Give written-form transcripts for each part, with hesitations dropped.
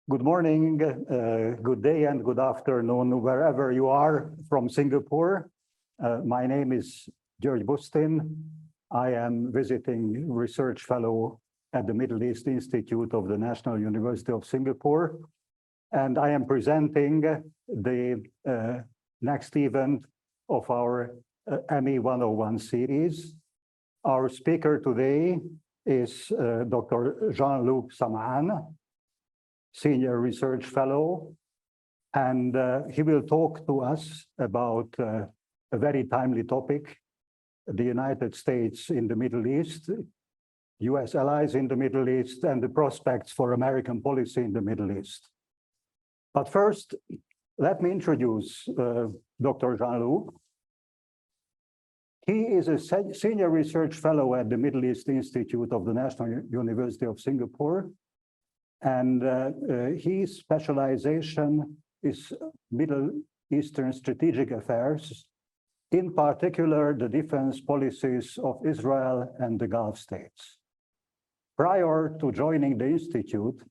Good morning, good day, and good afternoon, wherever you are from Singapore. My name is György Bustin. I am visiting research fellow at the Middle East Institute of the National University of Singapore. And I am presenting the next event of our ME101 series. Our speaker today is Dr. Jean-Luc Samain, Senior Research Fellow, and he will talk to us about a very timely topic, the United States in the Middle East, US allies in the Middle East, and the prospects for American policy in the Middle East. But first, let me introduce Dr. Jean-Luc. He is a Senior Research Fellow at the Middle East Institute of the National University of Singapore. And his specialization is Middle Eastern strategic affairs, in particular, the defense policies of Israel and the Gulf states. Prior to joining the Institute,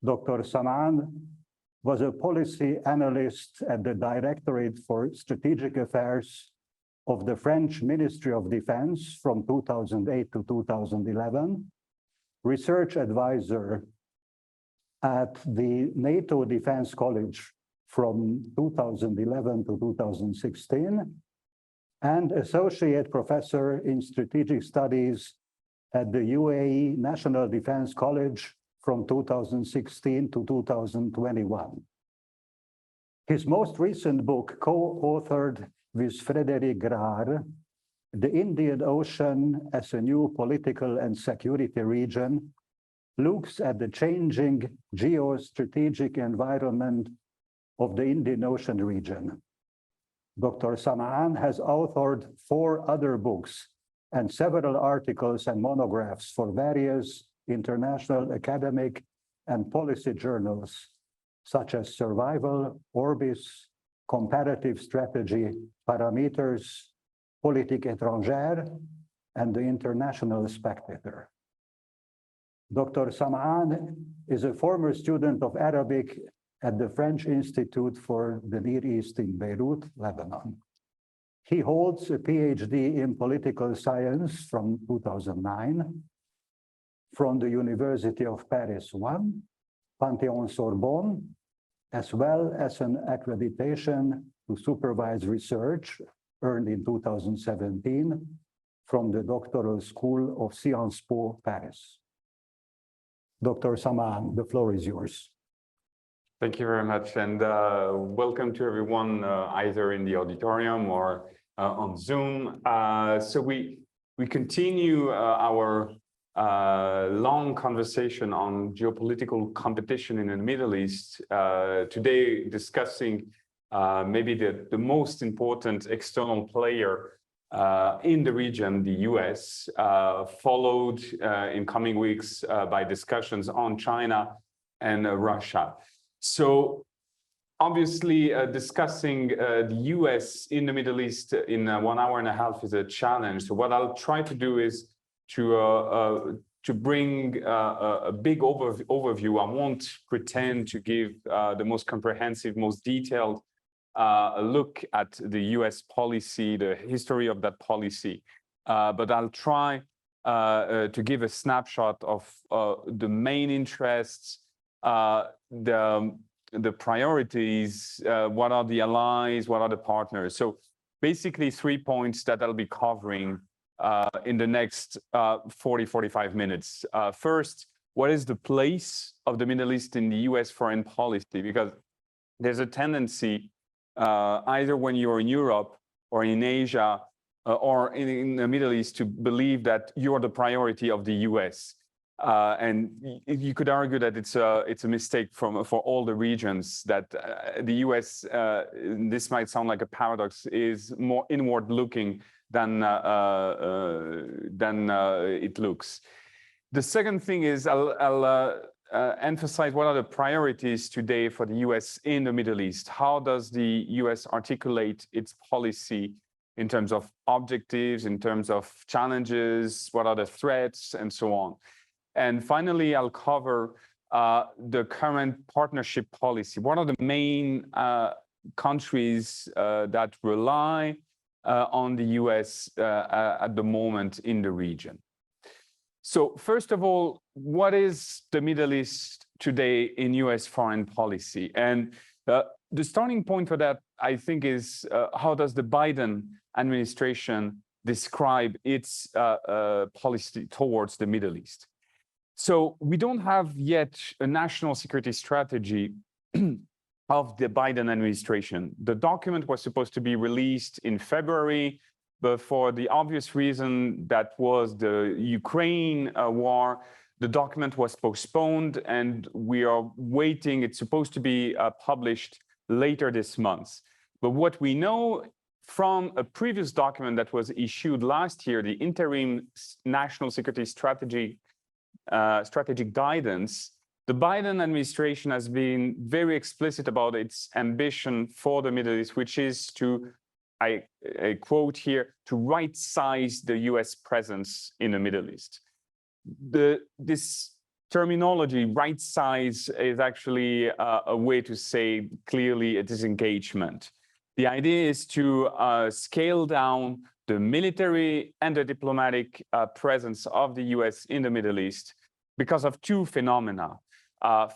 Dr. Samain was a policy analyst at the Directorate for Strategic Affairs of the French Ministry of Defense from 2008 to 2011, research advisor at the NATO Defense College from 2011 to 2016, and associate professor in strategic studies at the UAE National Defense College from 2016 to 2021. His most recent book, co-authored with Frédéric Grard, The Indian Ocean as a New Political and Security Region, looks at the changing geostrategic environment of the Indian Ocean region. Dr. Samain has authored 4 other books and several articles and monographs for various international academic and policy journals, such as Survival, Orbis, Comparative Strategy, Parameters, Politique étrangère, and the International Spectator. Dr. Samain is a former student of Arabic at the French Institute for the Near East in Beirut, Lebanon. He holds a PhD in political science from 2009 from the University of Paris 1, Panthéon-Sorbonne, as well as an accreditation to supervise research earned in 2017 from the Doctoral School of Sciences Po, Paris. Dr. Samain, the floor is yours. Thank you very much, and welcome to everyone, either in the auditorium or on Zoom. So we continue our long conversation on geopolitical competition in the Middle East, today discussing maybe the most important external player in the region, the US, followed in coming weeks by discussions on China and Russia. So obviously discussing the US in the Middle East in 1.5 hours is a challenge. So what I'll try to do is to bring a big overview. I won't pretend to give the most comprehensive, most detailed a look at the US policy, the history of that policy, but I'll try to give a snapshot of the main interests, the priorities, what are the allies, what are the partners. So basically 3 points that I'll be covering in the next 40-45 minutes. First, what is the place of the Middle East in the US foreign policy? Because there's a tendency either when you're in Europe or in Asia or in the Middle East to believe that you're the priority of the US. And you could argue that it's a mistake for all the regions, that the US, this might sound like a paradox, is more inward looking than it looks. The second thing is I'll emphasize what are the priorities today for the US in the Middle East. How does the US articulate its policy in terms of objectives, in terms of challenges, what are the threats, and so on. And finally, I'll cover the current partnership policy. What are the main countries that rely on the US at the moment in the region? So first of all, what is the Middle East today in US foreign policy? And the starting point for that, I think, is how does the Biden administration describe its policy towards the Middle East? So we don't have yet a national security strategy of the Biden administration. The document was supposed to be released in February, but for the obvious reason that was the Ukraine war, the document was postponed and we are waiting. It's supposed to be published later this month. But what we know from a previous document that was issued last year, the interim national security strategic guidance, the Biden administration has been very explicit about its ambition for the Middle East, which is to, I quote here, to right-size the US presence in the Middle East. This terminology, right size, is actually a way to say clearly a disengagement. The idea is to scale down the military and the diplomatic presence of the US in the Middle East because of two phenomena.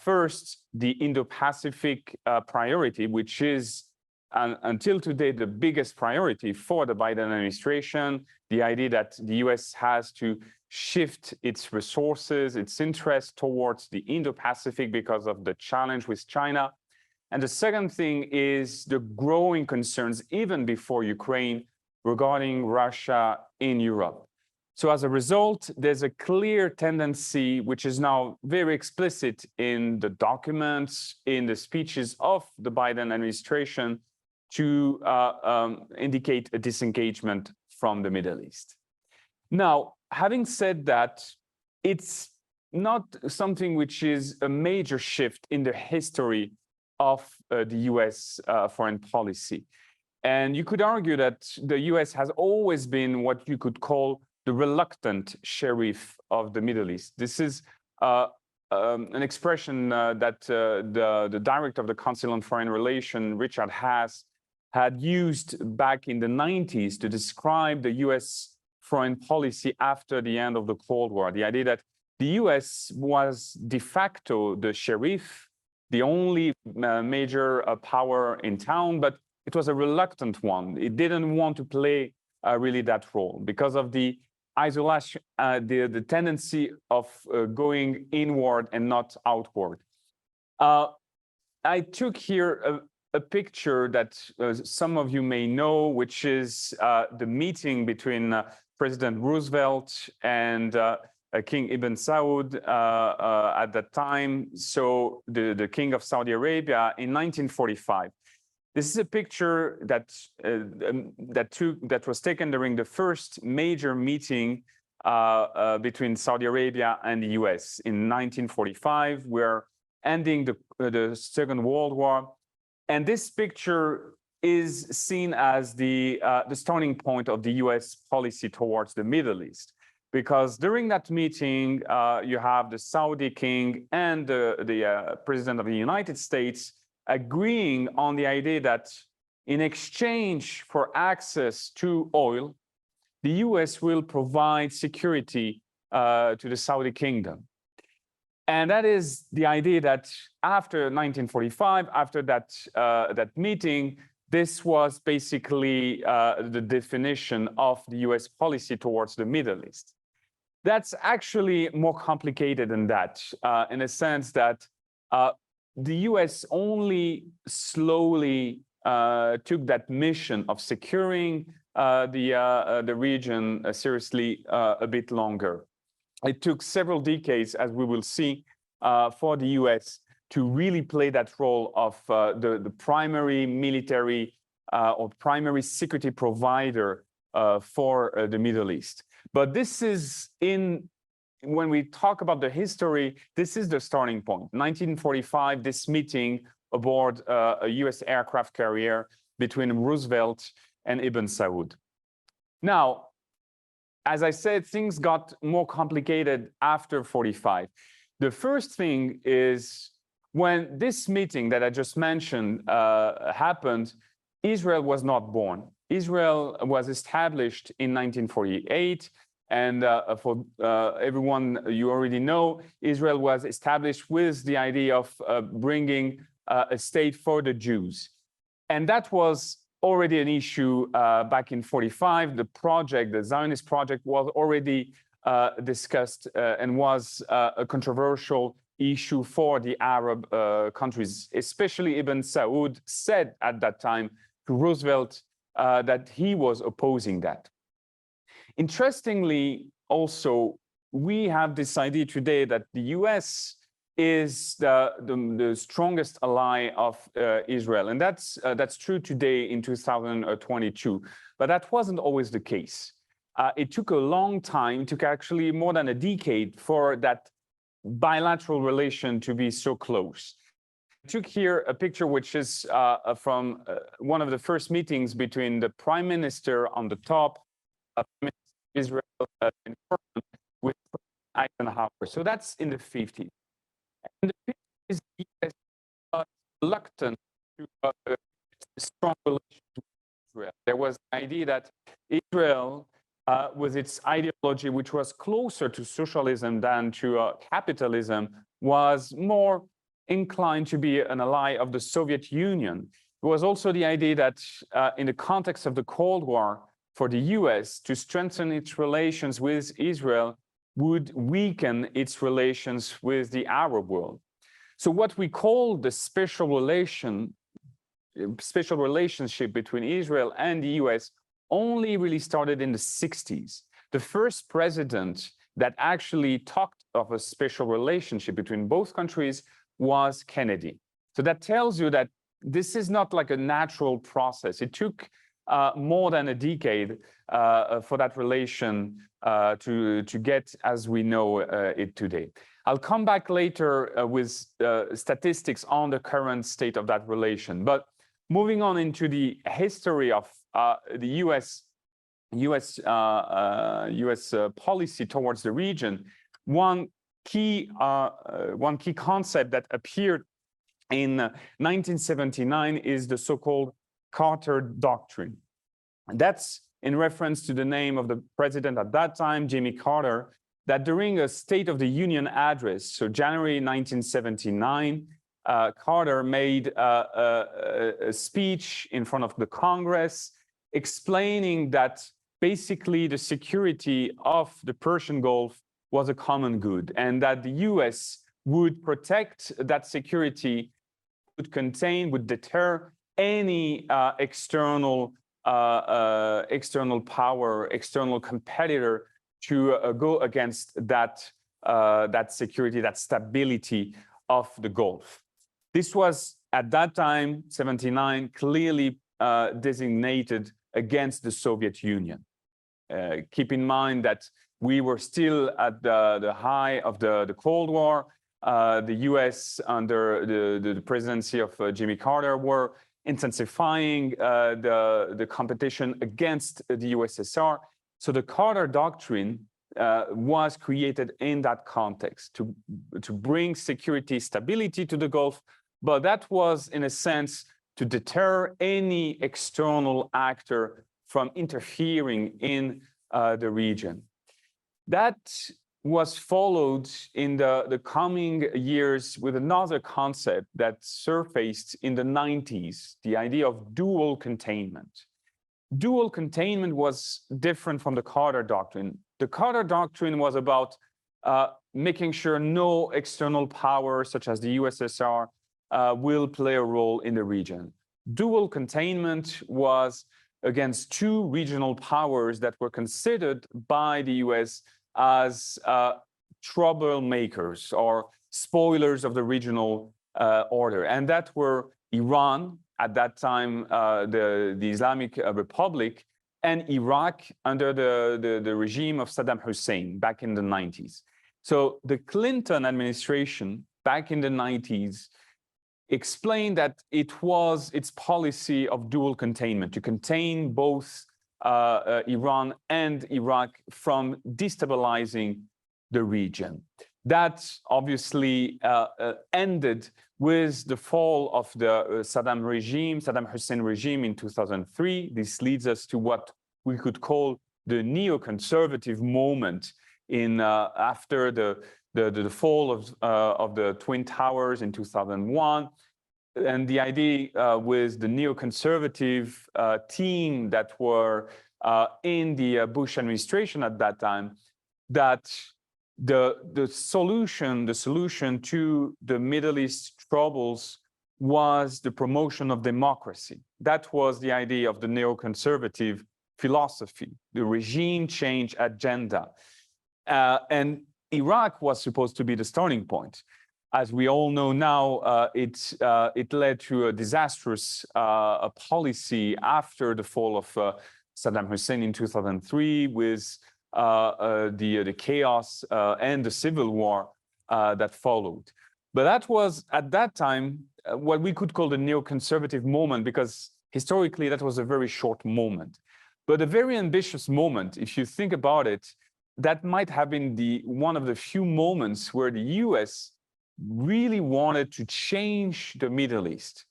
First, the Indo-Pacific priority, which is until today the biggest priority for the Biden administration, the idea that the US has to shift its resources, its interest towards the Indo-Pacific because of the challenge with China. And the second thing is the growing concerns, even before Ukraine, regarding Russia in Europe. So as a result, there's a clear tendency, which is now very explicit in the documents, in the speeches of the Biden administration, to indicate a disengagement from the Middle East. Now, having said that, it's not something which is a major shift in the history of the US foreign policy. And you could argue that the US has always been what you could call the reluctant sheriff of the Middle East. This is an expression that the director of the Council on Foreign Relations, Richard Haass, had used back in the 90s to describe the US foreign policy after the end of the Cold War. The idea that the US was de facto the sheriff, the only major power in town, but it was a reluctant one. It didn't want to play really that role because of the isolation, the tendency of going inward and not outward. I took here a picture that some of you may know, which is the meeting between President Roosevelt and King Ibn Saud at that time, so the King of Saudi Arabia in 1945. This is a picture that was taken during the first major meeting between Saudi Arabia and the US in 1945. We're ending the Second World War. And this picture is seen as the starting point of the US policy towards the Middle East. Because during that meeting, you have the Saudi king and the President of the United States agreeing on the idea that in exchange for access to oil, the US will provide security to the Saudi kingdom. And that is the idea that after 1945, after that meeting, this was basically the definition of the US policy towards the Middle East. That's actually more complicated than that, in a sense that the US only slowly took that mission of securing the region seriously a bit longer. It took several decades, as we will see, for the US to really play that role of the primary military or primary security provider for the Middle East. But this is when we talk about the history, this is the starting point. 1945, this meeting aboard a US aircraft carrier between Roosevelt and Ibn Saud. Now, as I said, things got more complicated after 45. The first thing is when this meeting that I just mentioned happened, Israel was not born. Israel was established in 1948. And for everyone you already know, Israel was established with the idea of bringing a state for the Jews. And that was already an issue back in 45. The project, the Zionist project, was already discussed and was a controversial issue for the Arab countries, especially Ibn Saud said at that time to Roosevelt that he was opposing that. Interestingly, also, we have this idea today that the US is the strongest ally of Israel. And that's true today in 2022. But that wasn't always the case. It took a long time, it took actually more than a decade for that bilateral relation to be so close. I took here a picture which is from one of the first meetings between the prime minister on the top of Israel with Eisenhower. So that's in the 50s. And the 50s, the US was reluctant to a strong relation with Israel. There was the idea that Israel, with its ideology, which was closer to socialism than to capitalism, was more inclined to be an ally of the Soviet Union. It was also the idea that in the context of the Cold War, for the US to strengthen its relations with Israel would weaken its relations with the Arab world. So what we call the special relationship between Israel and the US only really started in the 60s. The first president that actually talked of a special relationship between both countries was Kennedy. So that tells you that this is not like a natural process. It took more than a decade for that relation to get as we know it today. I'll come back later with statistics on the current state of that relation. But moving on into the history of the US policy towards the region, one key concept that appeared in 1979 is the so-called Carter Doctrine. And that's in reference to the name of the president at that time, Jimmy Carter, that during a State of the Union address, so January 1979, Carter made a speech in front of the Congress explaining that basically the security of the Persian Gulf was a common good and that the US would protect that security, would deter any external power, external competitor to go against that security, that stability of the Gulf. This was at that time, 79, clearly designated against the Soviet Union. Keep in mind that we were still at the high of the Cold War. The US under the presidency of Jimmy Carter were intensifying the competition against the USSR. So the Carter Doctrine was created in that context to bring security, stability to the Gulf, but that was in a sense to deter any external actor from interfering in the region. That was followed in the coming years with another concept that surfaced in the 90s, the idea of dual containment. Dual containment was different from the Carter Doctrine. The Carter Doctrine was about making sure no external power, such as the USSR, will play a role in the region. Dual containment was against two regional powers that were considered by the US as troublemakers or spoilers of the regional order. And that were Iran, at that time, the Islamic Republic, and Iraq under the regime of Saddam Hussein back in the 90s. So the Clinton administration back in the 90s explained that it was its policy of dual containment, to contain both Iran and Iraq from destabilizing the region. That obviously ended with the fall of the Saddam Hussein regime in 2003. This leads us to what we could call the neoconservative moment in after the fall of the Twin Towers in 2001. And the idea with the neoconservative team that were in the Bush administration at that time, that the solution to the Middle East troubles was the promotion of democracy. That was the idea of the neoconservative philosophy, the regime change agenda. And Iraq was supposed to be the starting point. As we all know now, it led to a disastrous policy after the fall of Saddam Hussein in 2003, with the chaos and the civil war that followed. But that was, at that time, what we could call the neoconservative moment, because historically that was a very short moment. But a very ambitious moment, if you think about it, that might have been one of the few moments where the US really wanted to change the Middle East.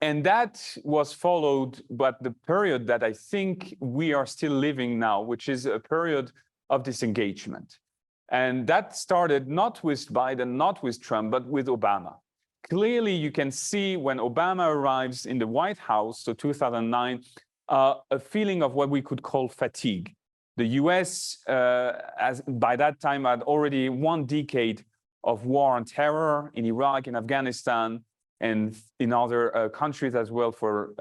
And that was followed by the period that I think we are still living now, which is a period of disengagement. And that started not with Biden, not with Trump, but with Obama. Clearly, you can see when Obama arrives in the White House, so 2009, a feeling of what we could call fatigue. The US, by that time, had already 1 decade of war on terror in Iraq and Afghanistan, and in other countries as well for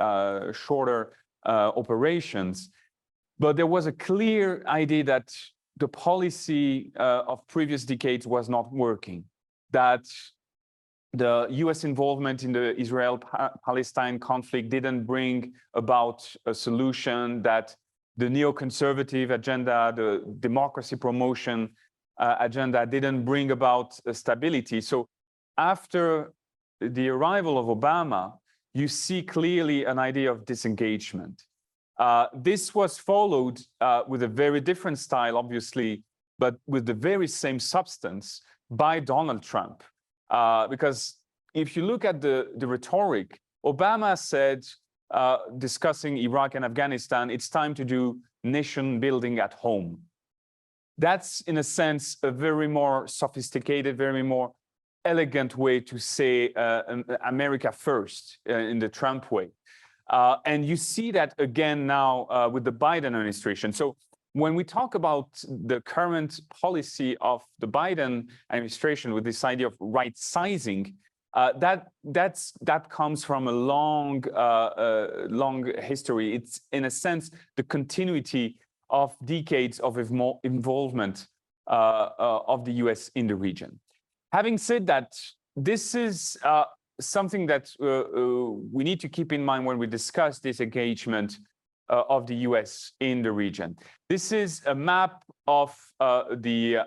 shorter operations. But there was a clear idea that the policy of previous decades was not working, that the US involvement in the Israel-Palestine conflict didn't bring about a solution, that the neoconservative agenda, the democracy promotion agenda didn't bring about stability. So after the arrival of Obama, you see clearly an idea of disengagement. This was followed with a very different style, obviously, but with the very same substance by Donald Trump. Because if you look at the rhetoric, Obama said, discussing Iraq and Afghanistan, it's time to do nation building at home. That's, in a sense, a very more sophisticated, very more elegant way to say America first in the Trump way. And you see that again now with the Biden administration. So when we talk about the current policy of the Biden administration with this idea of right sizing, that comes from a long history. It's, in a sense, the continuity of decades of involvement of the US in the region. Having said that, this is something that we need to keep in mind when we discuss this engagement of the US in the region. This is a map of the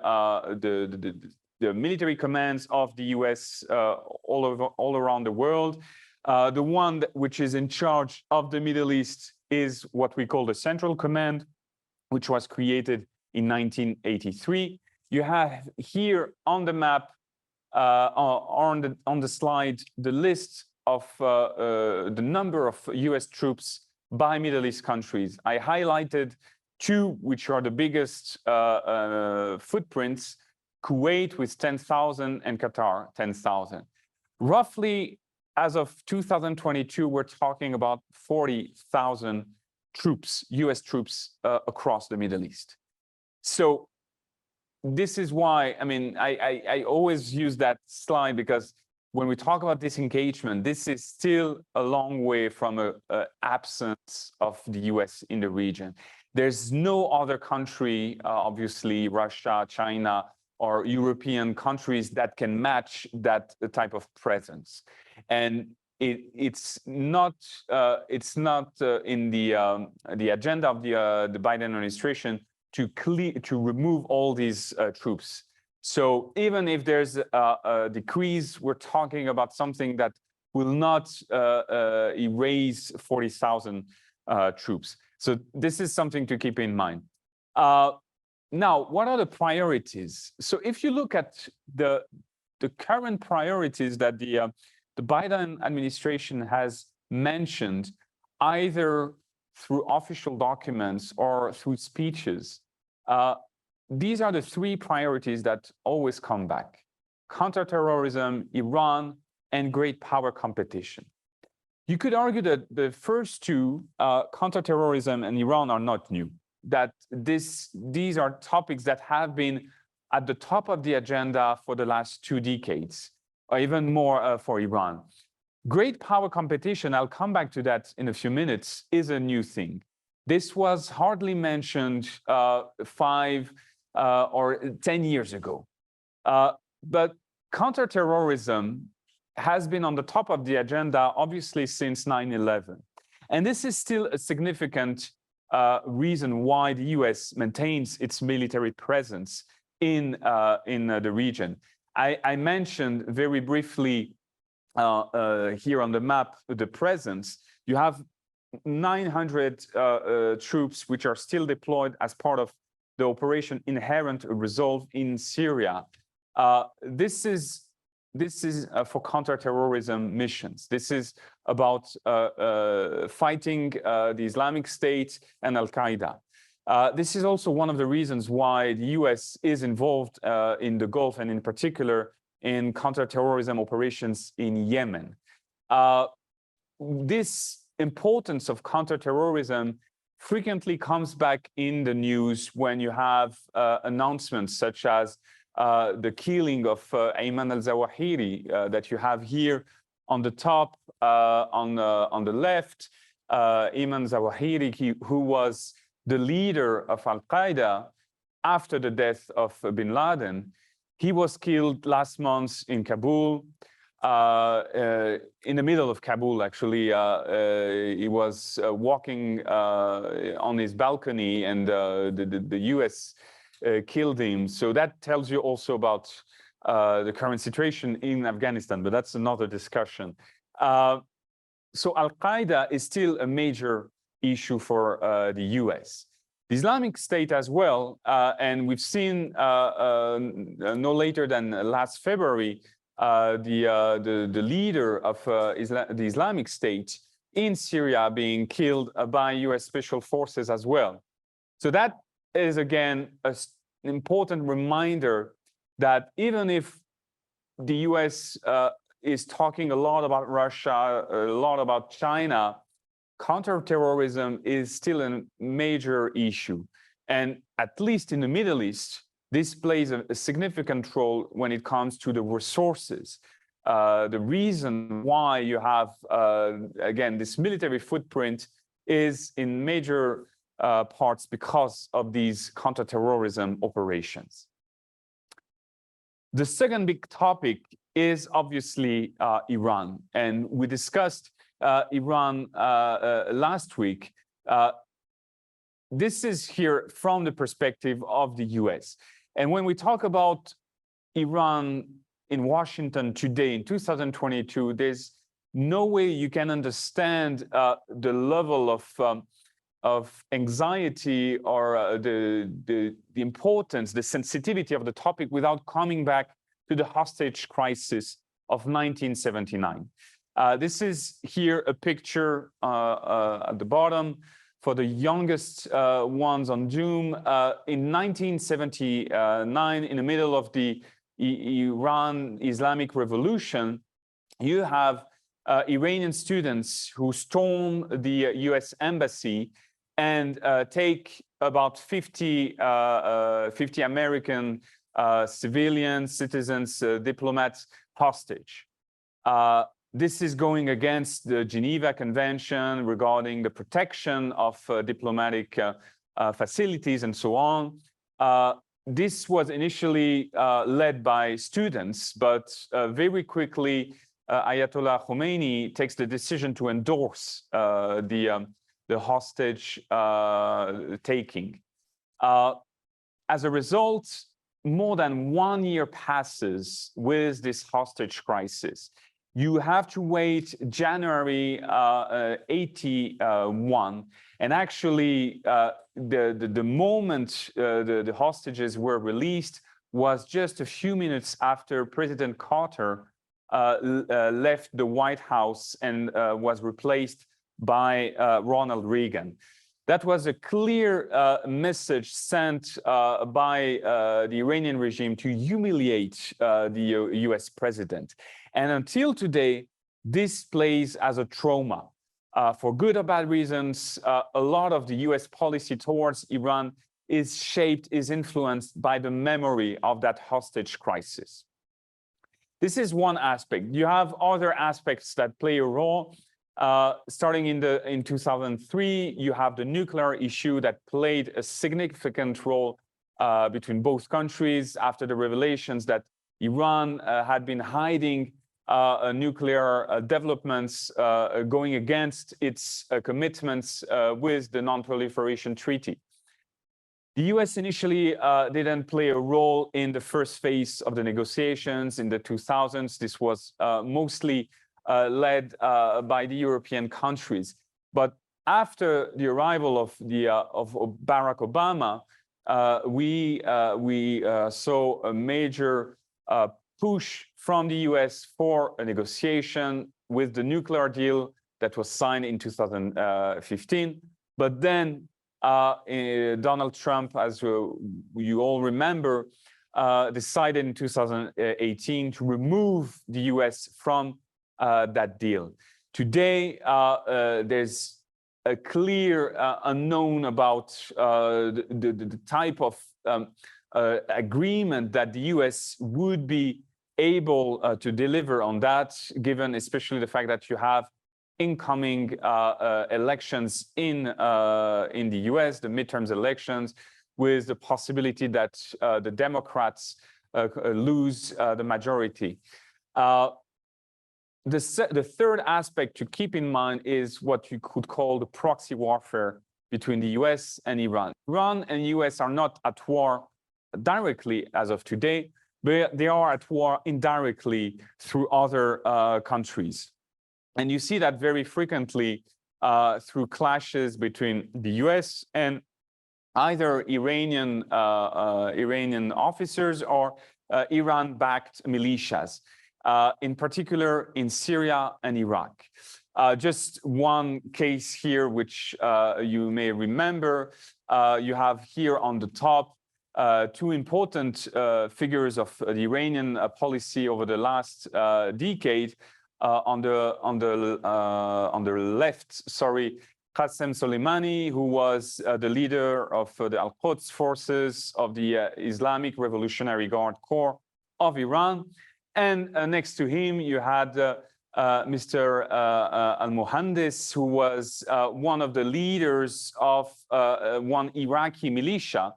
military commands of the US all around the world. The one which is in charge of the Middle East is what we call the Central Command, which was created in 1983. You have here on the map, on the slide, the list of the number of US troops by Middle East countries. I highlighted 2, which are the biggest footprints: Kuwait with 10,000 and Qatar 10,000. Roughly, as of 2022, we're talking about 40,000 troops, US troops across the Middle East. So this is why, I mean, I always use that slide, because when we talk about disengagement, this is still a long way from an absence of the US in the region. There's no other country, obviously Russia, China, or European countries that can match that type of presence. And it's not in the agenda of the Biden administration to remove all these troops. So even if there's a decrease, we're talking about something that will not erase 40,000 troops. So this is something to keep in mind. Now, what are the priorities? So if you look at the current priorities that the Biden administration has mentioned, either through official documents or through speeches, these are the three priorities that always come back: counterterrorism, Iran, and great power competition. You could argue that the first two, counterterrorism and Iran, are not new, that these are topics that have been at the top of the agenda for the last 2 decades, or even more for Iran. Great power competition, I'll come back to that in a few minutes, is a new thing. This was hardly mentioned 5 or 10 years ago. But counterterrorism has been on the top of the agenda, obviously, since 9/11. And this is still a significant reason why the US maintains its military presence in the region. I mentioned very briefly here on the map the presence. You have 900 troops which are still deployed as part of the Operation Inherent Resolve in Syria. This is for counterterrorism missions. This is about fighting the Islamic State and Al-Qaeda. This is also one of the reasons why the US is involved in the Gulf, and in particular in counterterrorism operations in Yemen. This importance of counterterrorism frequently comes back in the news when you have announcements such as the killing of Ayman al-Zawahiri that you have here on the top, on the left. Ayman Zawahiri, who was the leader of Al-Qaeda after the death of bin Laden. He was killed last month in Kabul, in the middle of Kabul, actually. He was walking on his balcony, and the US killed him. So that tells you also about the current situation in Afghanistan, but that's another discussion. So Al-Qaeda is still a major issue for the US. The Islamic State as well, and we've seen no later than last February, the leader of the Islamic State in Syria being killed by US special forces as well. So that is, again, an important reminder that even if the US is talking a lot about Russia, a lot about China, counterterrorism is still a major issue. And at least in the Middle East, this plays a significant role when it comes to the resources. The reason why you have, again, this military footprint is in major parts because of these counterterrorism operations. The second big topic is obviously Iran. And we discussed Iran last week. This is here from the perspective of the US. And when we talk about Iran in Washington today, in 2022, there's no way you can understand the level of anxiety or the importance, the sensitivity of the topic without coming back to the hostage crisis of 1979. This is here a picture at the bottom for the youngest ones on Zoom. In 1979, in the middle of the Iran Islamic Revolution, you have Iranian students who storm the US embassy and take about 50 American civilians, citizens, diplomats hostage. This is going against the Geneva Convention regarding the protection of diplomatic facilities and so on. This was initially led by students, but very quickly Ayatollah Khomeini takes the decision to endorse the hostage taking. As a result, more than 1 year passes with this hostage crisis. you have to wait January 81, and actually the moment the hostages were released was just a few minutes after President Carter left the White House and was replaced by Ronald Reagan. That was a clear message sent by the Iranian regime to humiliate the US president. And until today, this plays as a trauma. For good or bad reasons, a lot of the US policy towards Iran is shaped, is influenced by the memory of that hostage crisis. This is one aspect. You have other aspects that play a role. Starting in 2003, you have the nuclear issue that played a significant role between both countries after the revelations that Iran had been hiding nuclear developments going against its commitments with the Non-Proliferation Treaty. The US initially didn't play a role in the first phase of the negotiations in the 2000s. This was mostly led by the European countries. But after the arrival of Barack Obama, we saw a major push from the US for a negotiation with the nuclear deal that was signed in 2015. But then Donald Trump, as you all remember, decided in 2018 to remove the US from that deal. Today, there's a clear unknown about the type of agreement that the US would be able to deliver on that, given especially the fact that you have incoming elections in the US, the midterms elections, with the possibility that the Democrats lose the majority. The third aspect to keep in mind is what you could call the proxy warfare between the US and Iran. Iran and US are not at war directly as of today, but they are at war indirectly through other countries. And you see that very frequently through clashes between the US and either Iranian officers or Iran-backed militias. In particular in Syria and Iraq. Just one case here, which you may remember. You have here on the top two important figures of the Iranian policy over the last decade. On the left, sorry, Qasem Soleimani, who was the leader of the Al-Quds forces of the Islamic Revolutionary Guard Corps of Iran. And next to him, you had Mr. Al-Muhandis, who was one of the leaders of one Iraqi militia,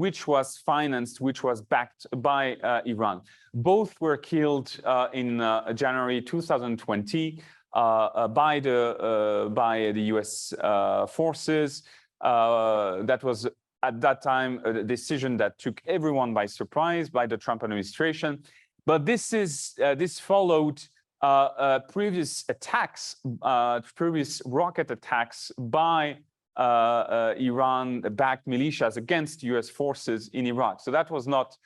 which was financed, which was backed by Iran. Both were killed in January 2020 by the US forces. That was at that time a decision that took everyone by surprise by the Trump administration. But this followed previous attacks, previous rocket attacks by Iran-backed militias against US forces in Iraq. So that was not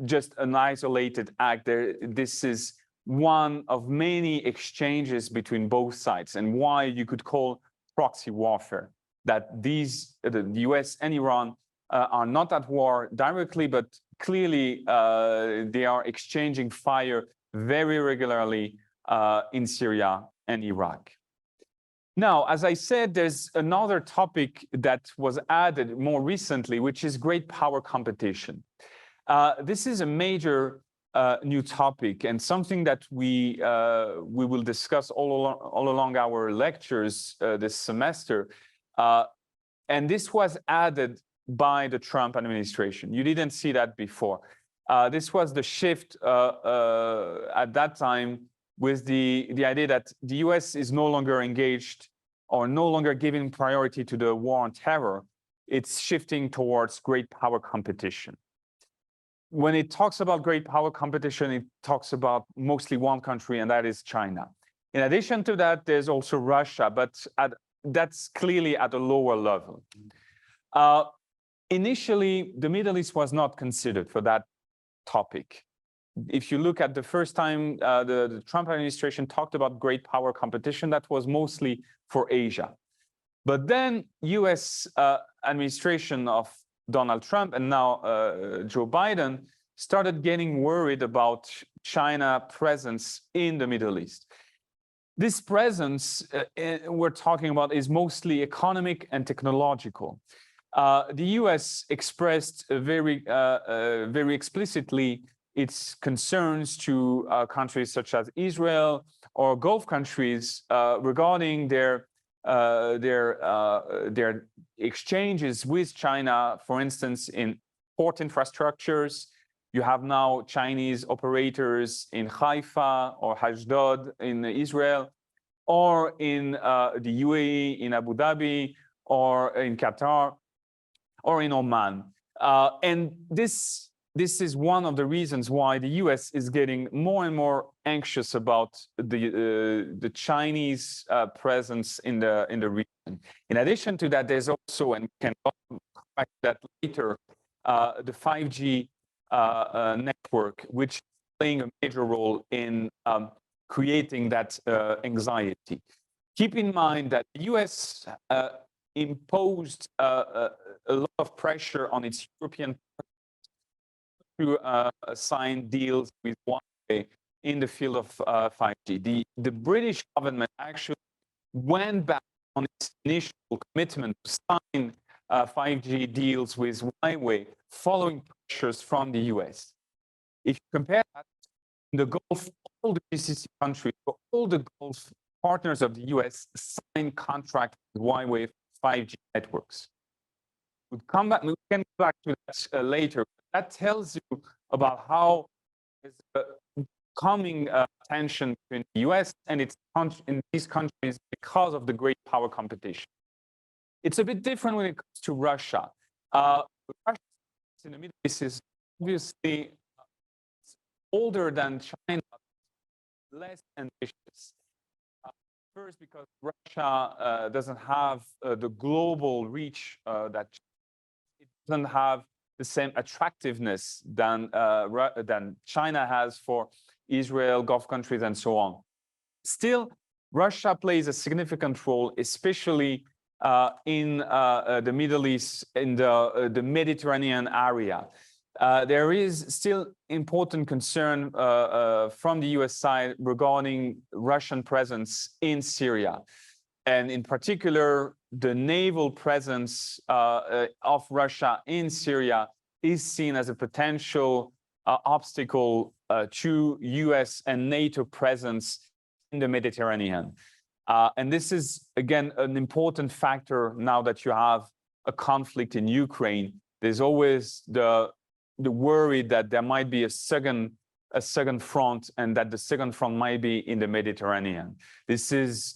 just an isolated act. This is one of many exchanges between both sides, and why you could call proxy warfare, that the US and Iran are not at war directly, but clearly they are exchanging fire very regularly in Syria and Iraq. Now, as I said, there's another topic that was added more recently, which is great power competition. This is a major new topic, and something that we will discuss all along our lectures this semester. And this was added by the Trump administration. You didn't see that before. This was the shift at that time, with the idea that the US is no longer engaged or no longer giving priority to the war on terror. It's shifting towards great power competition. when it talks about great power competition, it talks about mostly one country, and that is China. In addition to that, there's also Russia, but that's clearly at a lower level. Initially, the Middle East was not considered for that topic. If you look at the first time the Trump administration talked about great power competition, that was mostly for Asia. But then US administration of Donald Trump and now Joe Biden started getting worried about China presence in the Middle East. This presence we're talking about is mostly economic and technological. The US expressed very explicitly its concerns to countries such as Israel or Gulf countries regarding their exchanges with China, for instance, in port infrastructures. You have now Chinese operators in Haifa or Ashdod in Israel, or in the UAE, in Abu Dhabi, or in Qatar, or in Oman. And this is one of the reasons why the US is getting more and more anxious about the Chinese presence in the region. In addition to that, there's also, and we can come back to that later, the 5G network, which is playing a major role in creating that anxiety. Keep in mind that the US imposed a lot of pressure on its European to sign deals with Huawei in the field of 5G. The British government actually went back on its initial commitment to sign 5G deals with Huawei following pressures from the US. If you compare that, in the Gulf, all the GCC countries, all the Gulf partners of the US signed contracts with Huawei 5G networks. We can come back to that later. That tells you about how there's coming tension between the US and in these countries because of the great power competition. It's a bit different when it comes to Russia. Russia in the Middle East is obviously older than China, less ambitious. First, because Russia doesn't have the global reach that it doesn't have the same attractiveness than China has for Israel, Gulf countries, and so on. Still, Russia plays a significant role, especially in the Middle East, in the Mediterranean area. There is still important concern from the US side regarding Russian presence in Syria. And in particular, the naval presence of Russia in Syria is seen as a potential obstacle to US and NATO presence in the Mediterranean. And this is, again, an important factor now that you have a conflict in Ukraine. There's always the worry that there might be a second front, and that the second front might be in the Mediterranean. This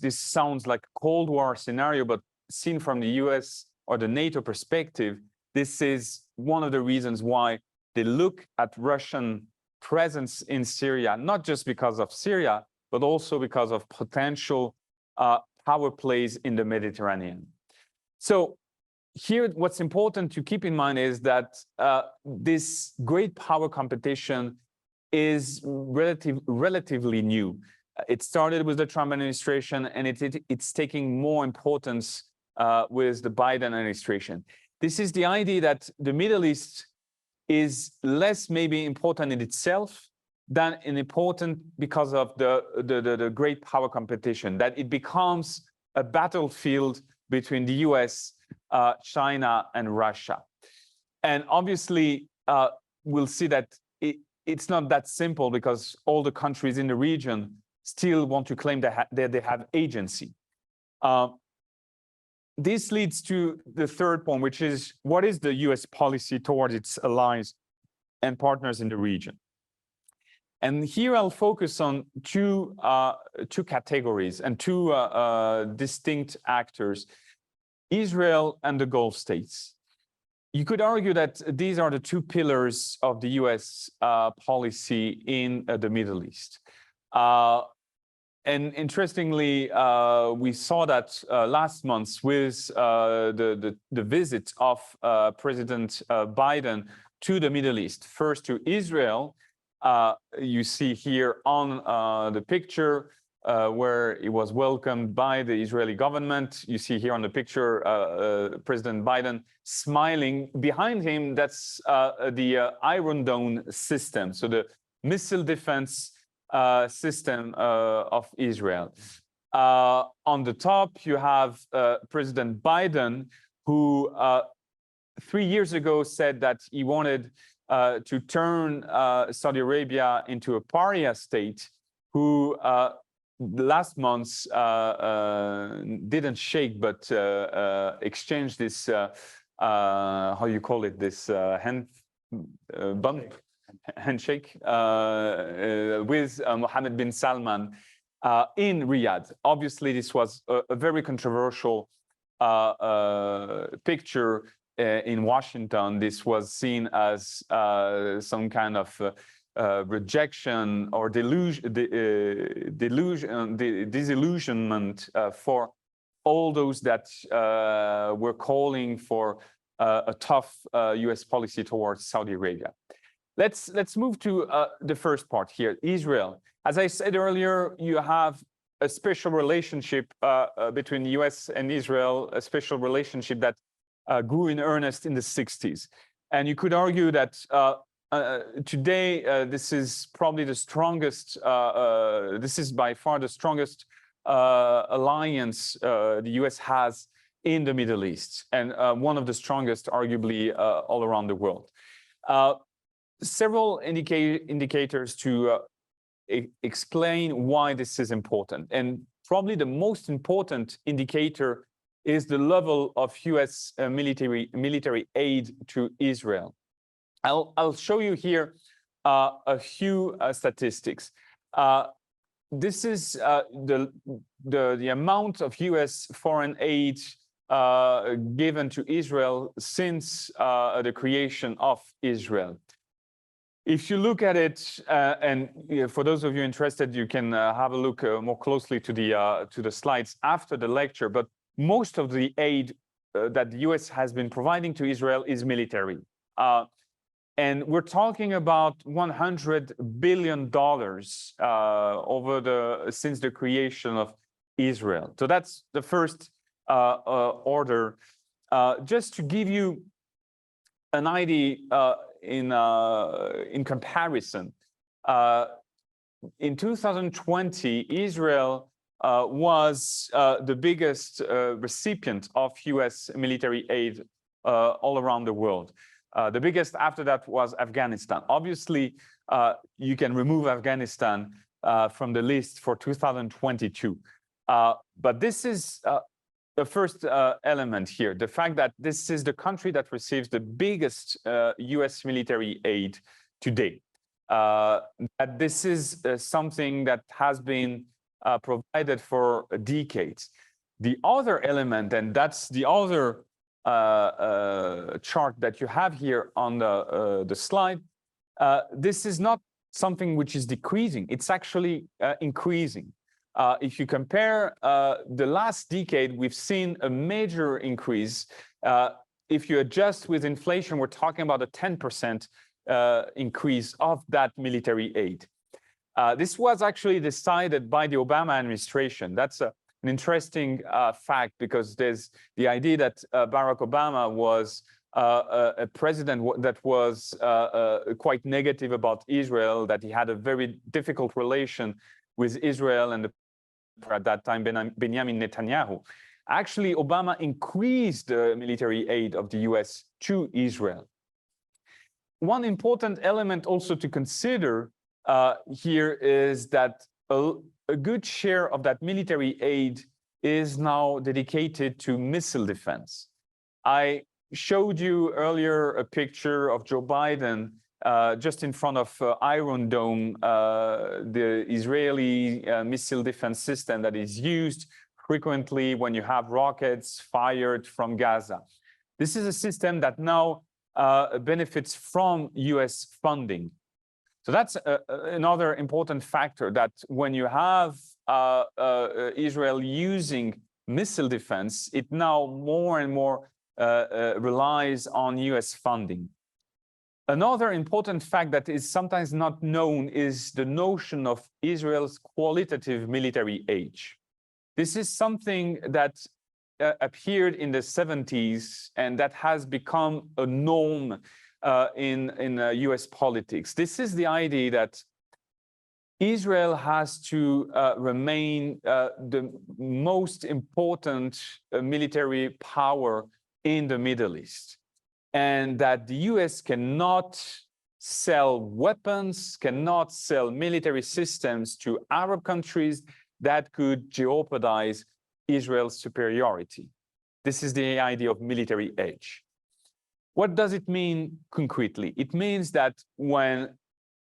sounds like a Cold War scenario, but seen from the US or the NATO perspective, this is one of the reasons why they look at Russian presence in Syria, not just because of Syria, but also because of potential power plays in the Mediterranean. So here, what's important to keep in mind is that this great power competition is relatively new. It started with the Trump administration, and it's taking more importance with the Biden administration. This is the idea that the Middle East is less maybe important in itself than important because of the great power competition, that it becomes a battlefield between the US, China, and Russia. And obviously, we'll see that it's not that simple, because all the countries in the region still want to claim that they have agency. This leads to the third point, which is, what is the US policy towards its allies and partners in the region? And here I'll focus on two categories and two distinct actors: Israel and the Gulf states. you could argue that these are the two pillars of the US policy in the Middle East. And interestingly, we saw that last month with the visit of President Biden to the Middle East, first to Israel. You see here on the picture where he was welcomed by the Israeli government. You see here on the picture President Biden smiling. Behind him, that's the Iron Dome system, so the missile defense system of Israel. On the top, you have President Biden, who 3 years ago said that he wanted to turn Saudi Arabia into a pariah state, who last month didn't shake, but exchanged this, how you call it, this handshake with Mohammed bin Salman in Riyadh. Obviously, this was a very controversial picture in Washington. This was seen as some kind of rejection or disillusionment for all those that were calling for a tough US policy towards Saudi Arabia. Let's move to the first part here, Israel. As I said earlier, you have a special relationship between the US and Israel, a special relationship that grew in earnest in the 60s. And you could argue that today, this is probably the strongest, this is by far the strongest alliance the US has in the Middle East, and one of the strongest, arguably, all around the world. Several indicators to explain why this is important. And probably the most important indicator is the level of US military aid to Israel. I'll show you here a few statistics. This is the amount of US foreign aid given to Israel since the creation of Israel. If you look at it, and for those of you interested, you can have a look more closely to the slides after the lecture. But most of the aid that the US has been providing to Israel is military. And we're talking about $100 billion since the creation of Israel. So that's the first order. Just to give you an idea in comparison, in 2020, Israel was the biggest recipient of US military aid all around the world. The biggest after that was Afghanistan. Obviously, you can remove Afghanistan from the list for 2022. But this is the first element here, the fact that this is the country that receives the biggest US military aid today. That this is something that has been provided for decades. The other element, and that's the other chart that you have here on the slide, this is not something which is decreasing, it's actually increasing. If you compare the last decade, we've seen a major increase. If you adjust with inflation, we're talking about a 10% increase of that military aid. This was actually decided by the Obama administration. That's an interesting fact, because there's the idea that Barack Obama was a president that was quite negative about Israel, that he had a very difficult relation with Israel and at that time Benjamin Netanyahu. Actually, Obama increased the military aid of the US to Israel. One important element also to consider here is that a good share of that military aid is now dedicated to missile defense. I showed you earlier a picture of Joe Biden just in front of Iron Dome, the Israeli missile defense system that is used frequently when you have rockets fired from Gaza. This is a system that now benefits from US funding. So that's another important factor, that when you have Israel using missile defense, it now more and more relies on US funding. Another important fact that is sometimes not known is the notion of Israel's qualitative military age. This is something that appeared in the 70s and that has become a norm in US politics. This is the idea that Israel has to remain the most important military power in the Middle East, and that the US cannot sell weapons, cannot sell military systems to Arab countries that could jeopardize Israel's superiority. This is the idea of military age. What does it mean concretely? It means that when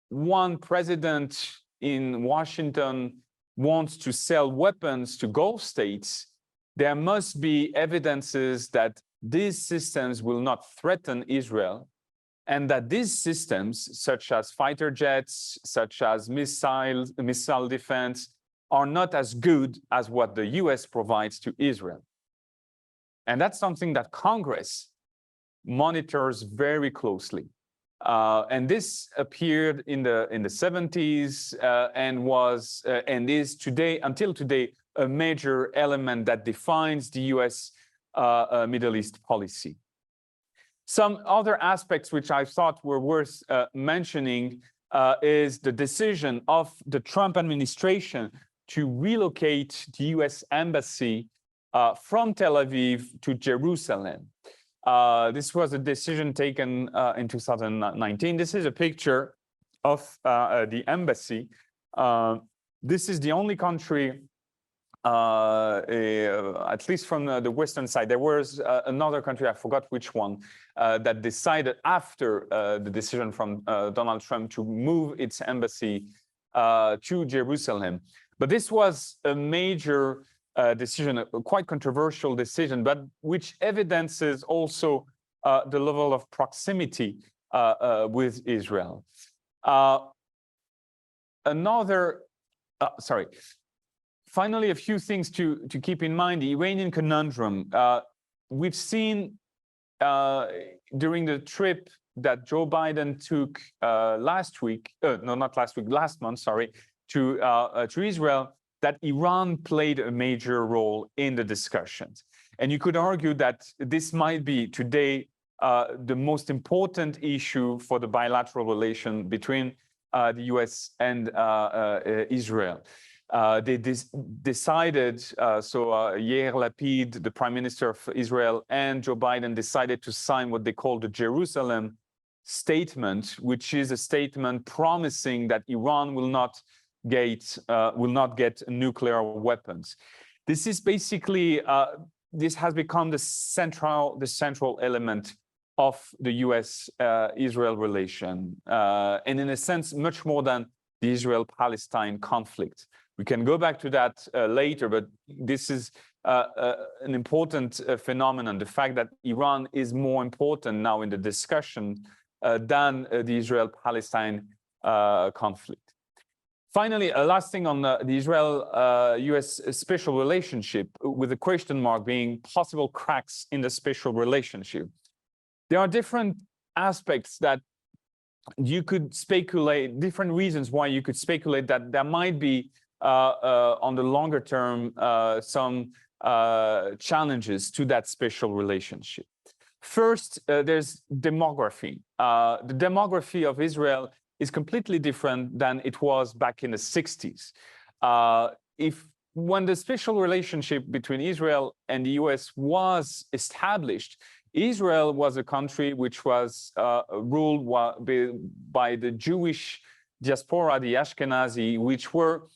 one president in Washington wants to sell weapons to Gulf states, there must be evidences that these systems will not threaten Israel, and that these systems, such as fighter jets, such as missile defense, are not as good as what the US provides to Israel. And that's something that Congress monitors very closely. And this appeared in the 70s and was and is today, until today, a major element that defines the US Middle East policy. Some other aspects which I thought were worth mentioning is the decision of the Trump administration to relocate the US embassy from Tel Aviv to Jerusalem. This was a decision taken in 2019. This is a picture of the embassy. This is the only country, at least from the western side. There was another country, I forgot which one, that decided after the decision from Donald Trump to move its embassy to Jerusalem. But this was a major decision, a quite controversial decision, but which evidences also the level of proximity with Israel. Finally, a few things to keep in mind. The Iranian Conundrum. We've seen during the trip that Joe Biden took last month, to Israel, that Iran played a major role in the discussions. And you could argue that this might be today the most important issue for the bilateral relation between the US and Israel. They decided, Yair Lapid, the Prime Minister of Israel, and Joe Biden decided to sign what they call the Jerusalem Statement, which is a statement promising that Iran will not get nuclear weapons. This is basically, this has become the central element of the US-Israel relation, and in a sense, much more than the Israel-Palestine conflict. We can go back to that later, but this is an important phenomenon, the fact that Iran is more important now in the discussion than the Israel-Palestine conflict. Finally, a last thing on the Israel-US special relationship, with a question mark being possible cracks in the special relationship. There are different aspects that you could speculate, different reasons why you could speculate that there might be, on the longer term, some challenges to that special relationship. First, there's demography. The demography of Israel is completely different than it was back in the 60s. When the special relationship between Israel and the US was established, Israel was a country which was ruled by the Jewish diaspora, the Ashkenazi, which were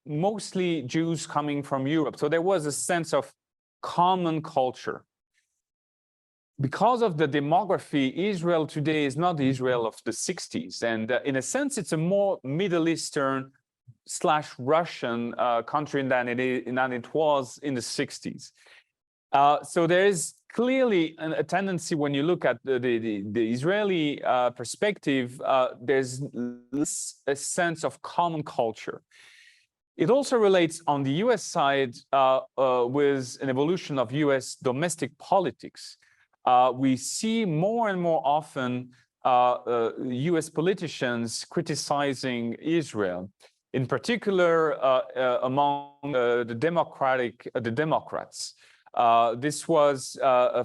mostly Jews coming from Europe. So there was a sense of common culture. Because of the demography, Israel today is not the Israel of the 60s. And in a sense, it's a more Middle Eastern / Russian country than it was in the 60s. So there is clearly a tendency when you look at the Israeli perspective, there's a sense of common culture. It also relates on the US side with an evolution of US domestic politics. We see more and more often US politicians criticizing Israel, in particular among the Democrats. This was,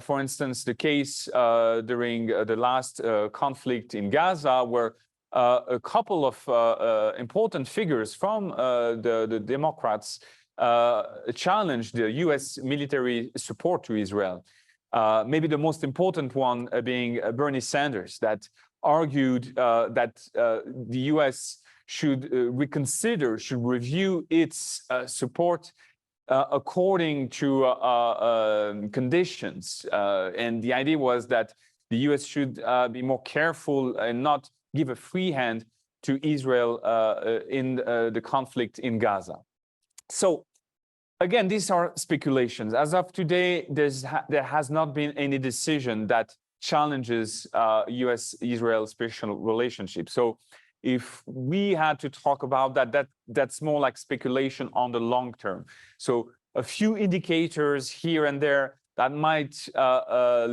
for instance, the case during the last conflict in Gaza, where a couple of important figures from the Democrats challenged the US military support to Israel. Maybe the most important one being Bernie Sanders, that argued that the US should reconsider, should review its support according to conditions. And the idea was that the US should be more careful and not give a free hand to Israel in the conflict in Gaza. So again, these are speculations. As of today, there has not been any decision that challenges US-Israel special relationship. So if we had to talk about that, that's more like speculation on the long term. So a few indicators here and there that might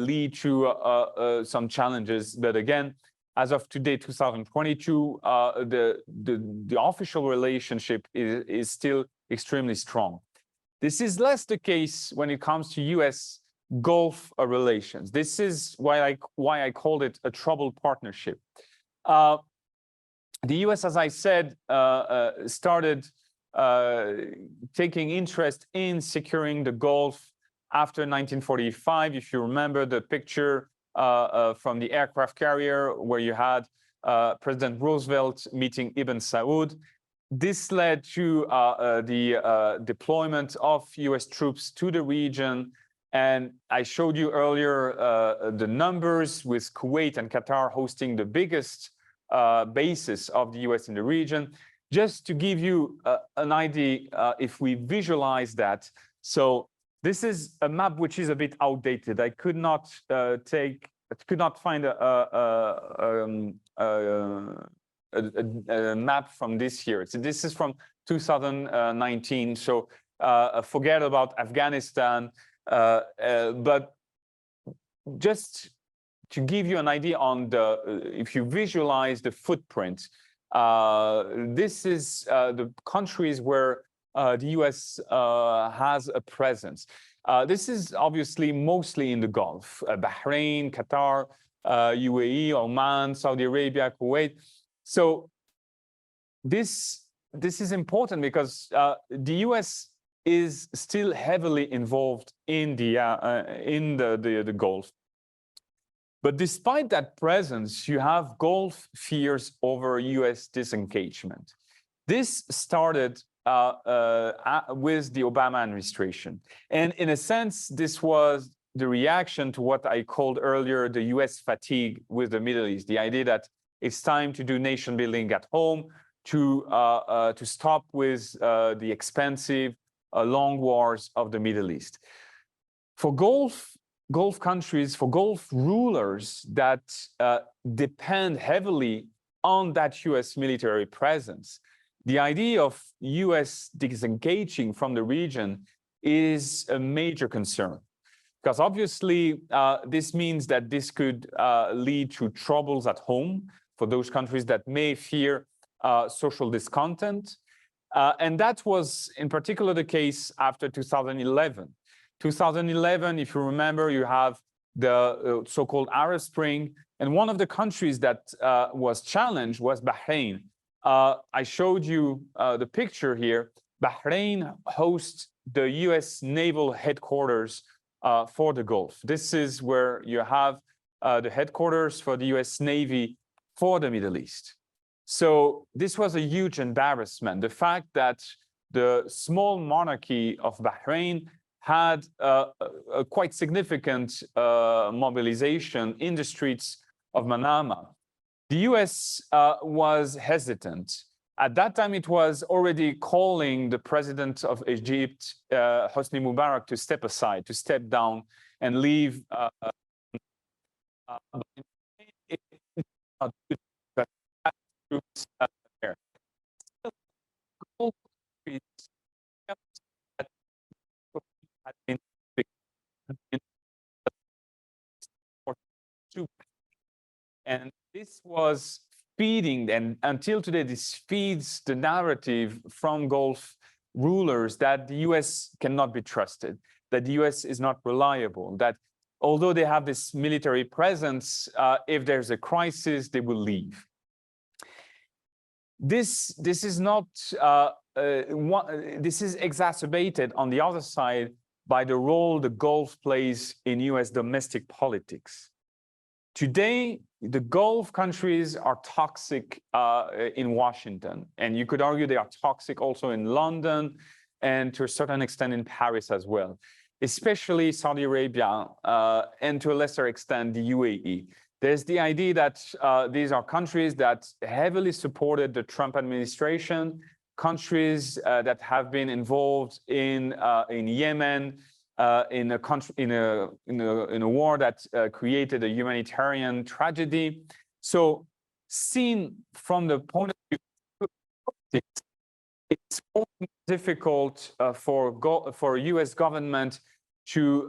lead to some challenges. But again, as of today, 2022, the official relationship is still extremely strong. This is less the case when it comes to US Gulf relations. This is why I called it a troubled partnership. The US, as I said, started taking interest in securing the Gulf after 1945. If you remember the picture from the aircraft carrier where you had President Roosevelt meeting Ibn Saud. This led to the deployment of US troops to the region. And I showed you earlier the numbers, with Kuwait and Qatar hosting the biggest bases of the US in the region. Just to give you an idea, if we visualize that. So this is a map which is a bit outdated. I could not find a map from this year. So this is from 2019. So forget about Afghanistan. But just to give you an idea on if you visualize the footprint, this is the countries where the US has a presence. This is obviously mostly in the Gulf: Bahrain, Qatar, UAE, Oman, Saudi Arabia, Kuwait. So this is important because the US is still heavily involved in the Gulf. But despite that presence, you have Gulf fears over US disengagement. This started with the Obama administration. And in a sense, this was the reaction to what I called earlier the US fatigue with the Middle East, the idea that it's time to do nation building at home, to stop with the expensive long wars of the Middle East. For Gulf countries, for Gulf rulers that depend heavily on that US military presence, the idea of US disengaging from the region is a major concern. Because obviously, this means that this could lead to troubles at home for those countries that may fear social discontent. And that was in particular the case after 2011. 2011, if you remember, you have the so-called Arab Spring. And one of the countries that was challenged was Bahrain. I showed you the picture here. Bahrain hosts the US naval headquarters for the Gulf. This is where you have the headquarters for the US Navy for the Middle East. So this was a huge embarrassment. The fact that the small monarchy of Bahrain had a quite significant mobilization in the streets of Manama. The US was hesitant At that time, it was already calling the president of Egypt, Hosni Mubarak, to step aside, to step down and leave. And this was feeding, and until today, this feeds the narrative from Gulf rulers that the US cannot be trusted, that the US is not reliable, that although they have this military presence, if there's a crisis, they will leave. This is not, this is exacerbated on the other side by the role the Gulf plays in US domestic politics. Today, the Gulf countries are toxic in Washington, and you could argue they are toxic also in London and to a certain extent in Paris as well, especially Saudi Arabia and to a lesser extent the UAE. There's the idea that these are countries that heavily supported the Trump administration, countries that have been involved in Yemen, in a war that created a humanitarian tragedy. So, seen from the point of view, it's more difficult for a U.S. government to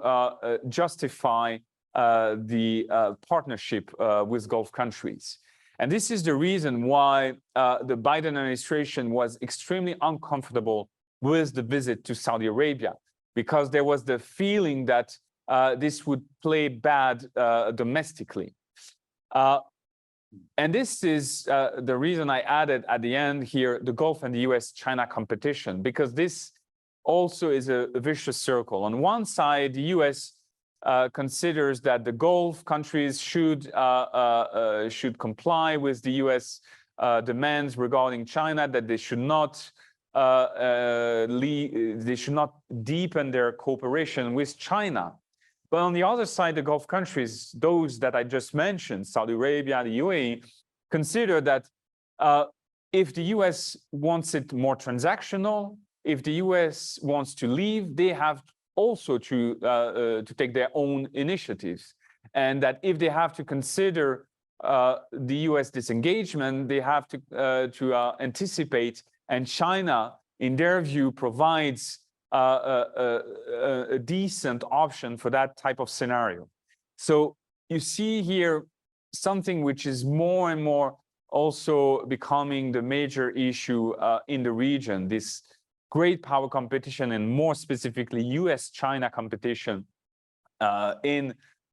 justify the partnership with Gulf countries. And this is the reason why the Biden administration was extremely uncomfortable with the visit to Saudi Arabia, because there was the feeling that this would play bad domestically. And this is the reason I added at the end here the Gulf and the US-China competition, because this also is a vicious circle. On one side, the US considers that the Gulf countries should comply with the US demands regarding China, that they should not deepen their cooperation with China. But on the other side, the Gulf countries, those that I just mentioned, Saudi Arabia, the UAE, consider that if the US wants it more transactional, if the US wants to leave, they have also to take their own initiatives. And that if they have to consider the US disengagement, they have to anticipate. And China, in their view, provides a decent option for that type of scenario. So you see here something which is more and more also becoming the major issue in the region, this great power competition, and more specifically US-China competition as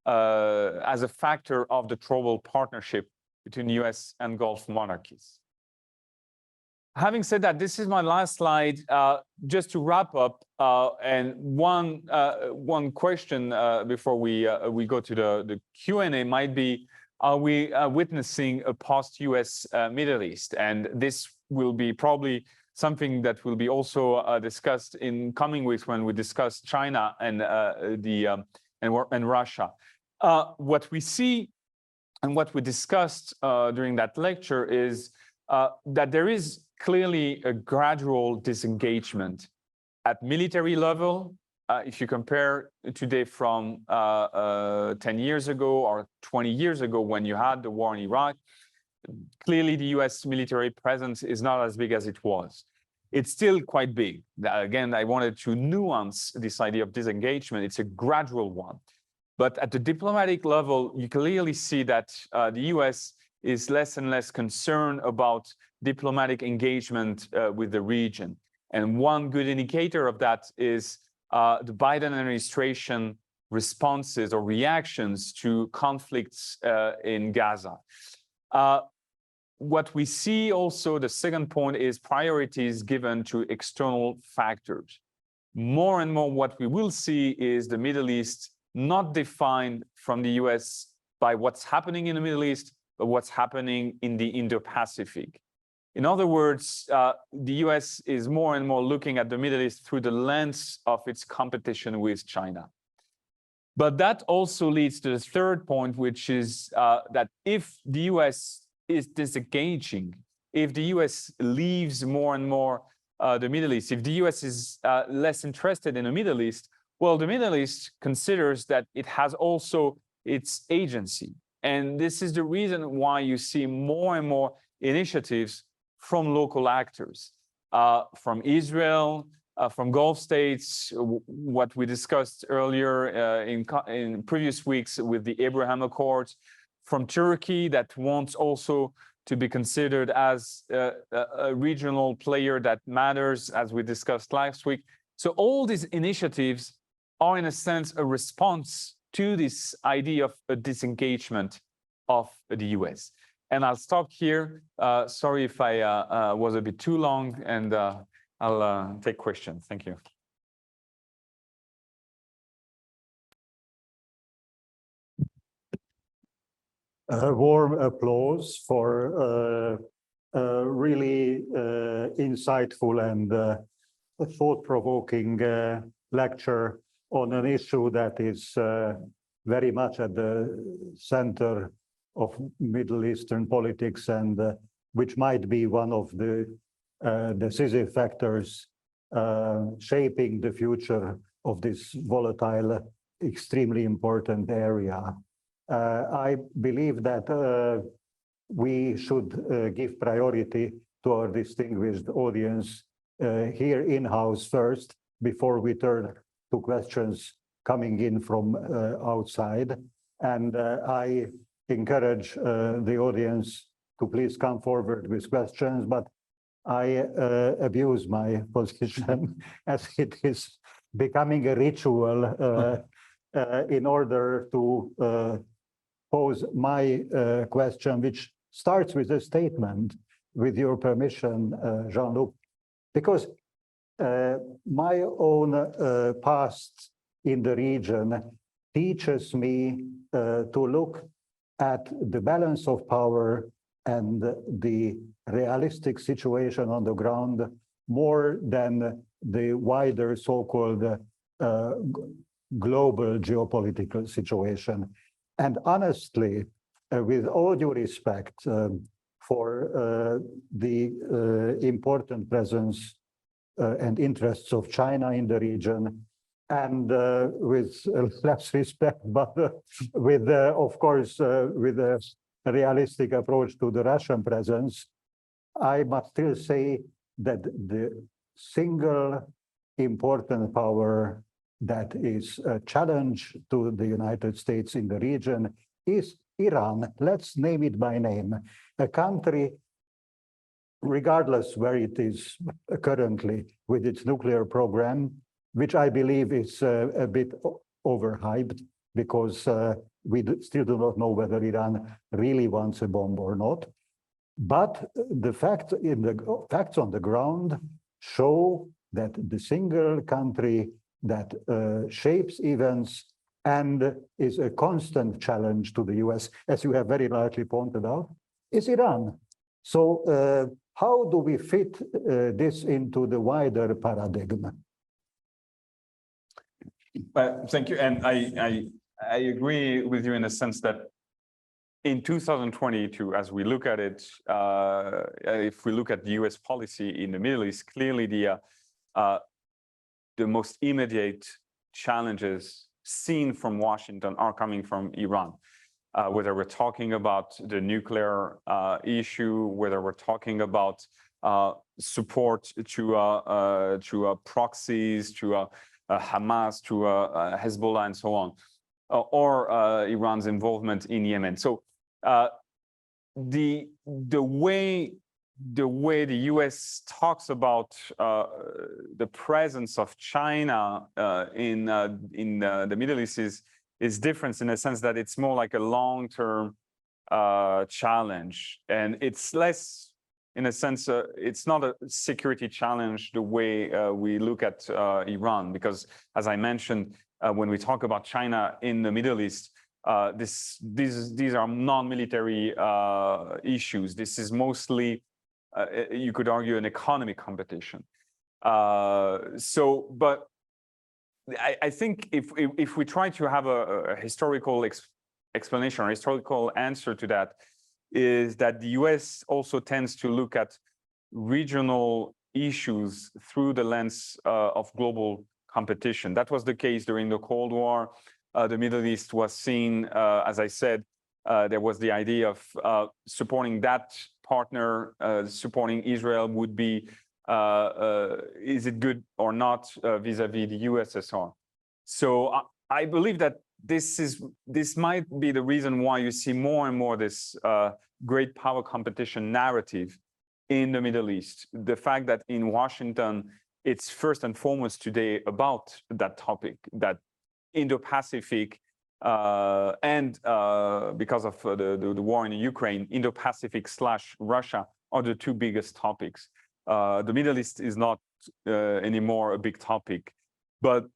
a factor of the troubled partnership between US and Gulf monarchies. Having said that, this is my last slide. Just to wrap up, and one question before we go to the Q&A might be, are we witnessing a post-US Middle East? And this will be probably something that will be also discussed in coming weeks when we discuss China and Russia. What we see and what we discussed during that lecture is that there is clearly a gradual disengagement at military level. If you compare today from 10 years ago or 20 years ago when you had the war in Iraq, clearly the US military presence is not as big as it was. It's still quite big. Again, I wanted to nuance this idea of disengagement. It's a gradual one. But at the diplomatic level, you clearly see that the US is less and less concerned about diplomatic engagement with the region. And one good indicator of that is the Biden administration responses or reactions to conflicts in Gaza. What we see also, the second point, is priorities given to external factors. More and more what we will see is the Middle East not defined from the US by what's happening in the Middle East, but what's happening in the Indo-Pacific. In other words, the US is more and more looking at the Middle East through the lens of its competition with China. But that also leads to the third point, which is that if the US is disengaging, if the US leaves more and more the Middle East, if the US is less interested in the Middle East, well, the Middle East considers that it has also its agency. And this is the reason why you see more and more initiatives from local actors, from Israel, from Gulf states, what we discussed earlier in previous weeks with the Abraham Accords, from Turkey that wants also to be considered as a regional player that matters, as we discussed last week. So all these initiatives are in a sense a response to this idea of a disengagement of the US. And I'll stop here. Sorry if I was a bit too long, and I'll take questions. Thank you. A warm applause for a really insightful and thought-provoking lecture on an issue that is very much at the center of Middle Eastern politics, and which might be one of the decisive factors shaping the future of this volatile, extremely important area. I believe that we should give priority to our distinguished audience here in-house first, before we turn to questions coming in from outside. And I encourage the audience to please come forward with questions, but I abuse my position as it is becoming a ritual in order to pose my question, which starts with a statement, with your permission, Jean-Luc, because my own past in the region teaches me to look at the balance of power and the realistic situation on the ground more than the wider so-called global geopolitical situation. And honestly, with all due respect for the important presence and interests of China in the region, and with less respect, but with, of course, with a realistic approach to the Russian presence, I must still say that the single important power that is a challenge to the United States in the region is Iran. Let's name it by name. A country, regardless where it is currently with its nuclear program, which I believe is a bit overhyped, because we still do not know whether Iran really wants a bomb or not. But the facts on the ground show that the single country that shapes events and is a constant challenge to the US, as you have very rightly pointed out, is Iran. So how do we fit this into the wider paradigm? Thank you. And I agree with you in the sense that in 2022, as we look at it, if we look at the US policy in the Middle East, clearly the most immediate challenges seen from Washington are coming from Iran. Whether we're talking about the nuclear issue, whether we're talking about support to proxies, to Hamas, to Hezbollah, and so on, or Iran's involvement in Yemen. So the way the US talks about the presence of China in the Middle East is different, in the sense that it's more like a long-term challenge, and it's less, in a sense, it's not a security challenge the way we look at Iran, because, as I mentioned, when we talk about China in the Middle East, these are non-military issues. This is mostly, you could argue, an economic competition. But I think if we try to have a historical explanation or historical answer to that, is that the US also tends to look at regional issues through the lens of global competition. That was the case during the Cold War. The Middle East was seen, as I said, there was the idea of supporting that partner, supporting Israel would be, is it good or not vis-a-vis the USSR? So I believe that this might be the reason why you see more and more this great power competition narrative in the Middle East. The fact that in Washington, it's first and foremost today about that topic, that Indo-Pacific and because of the war in Ukraine, Indo-Pacific / Russia are the two biggest topics. The Middle East is not anymore a big topic, but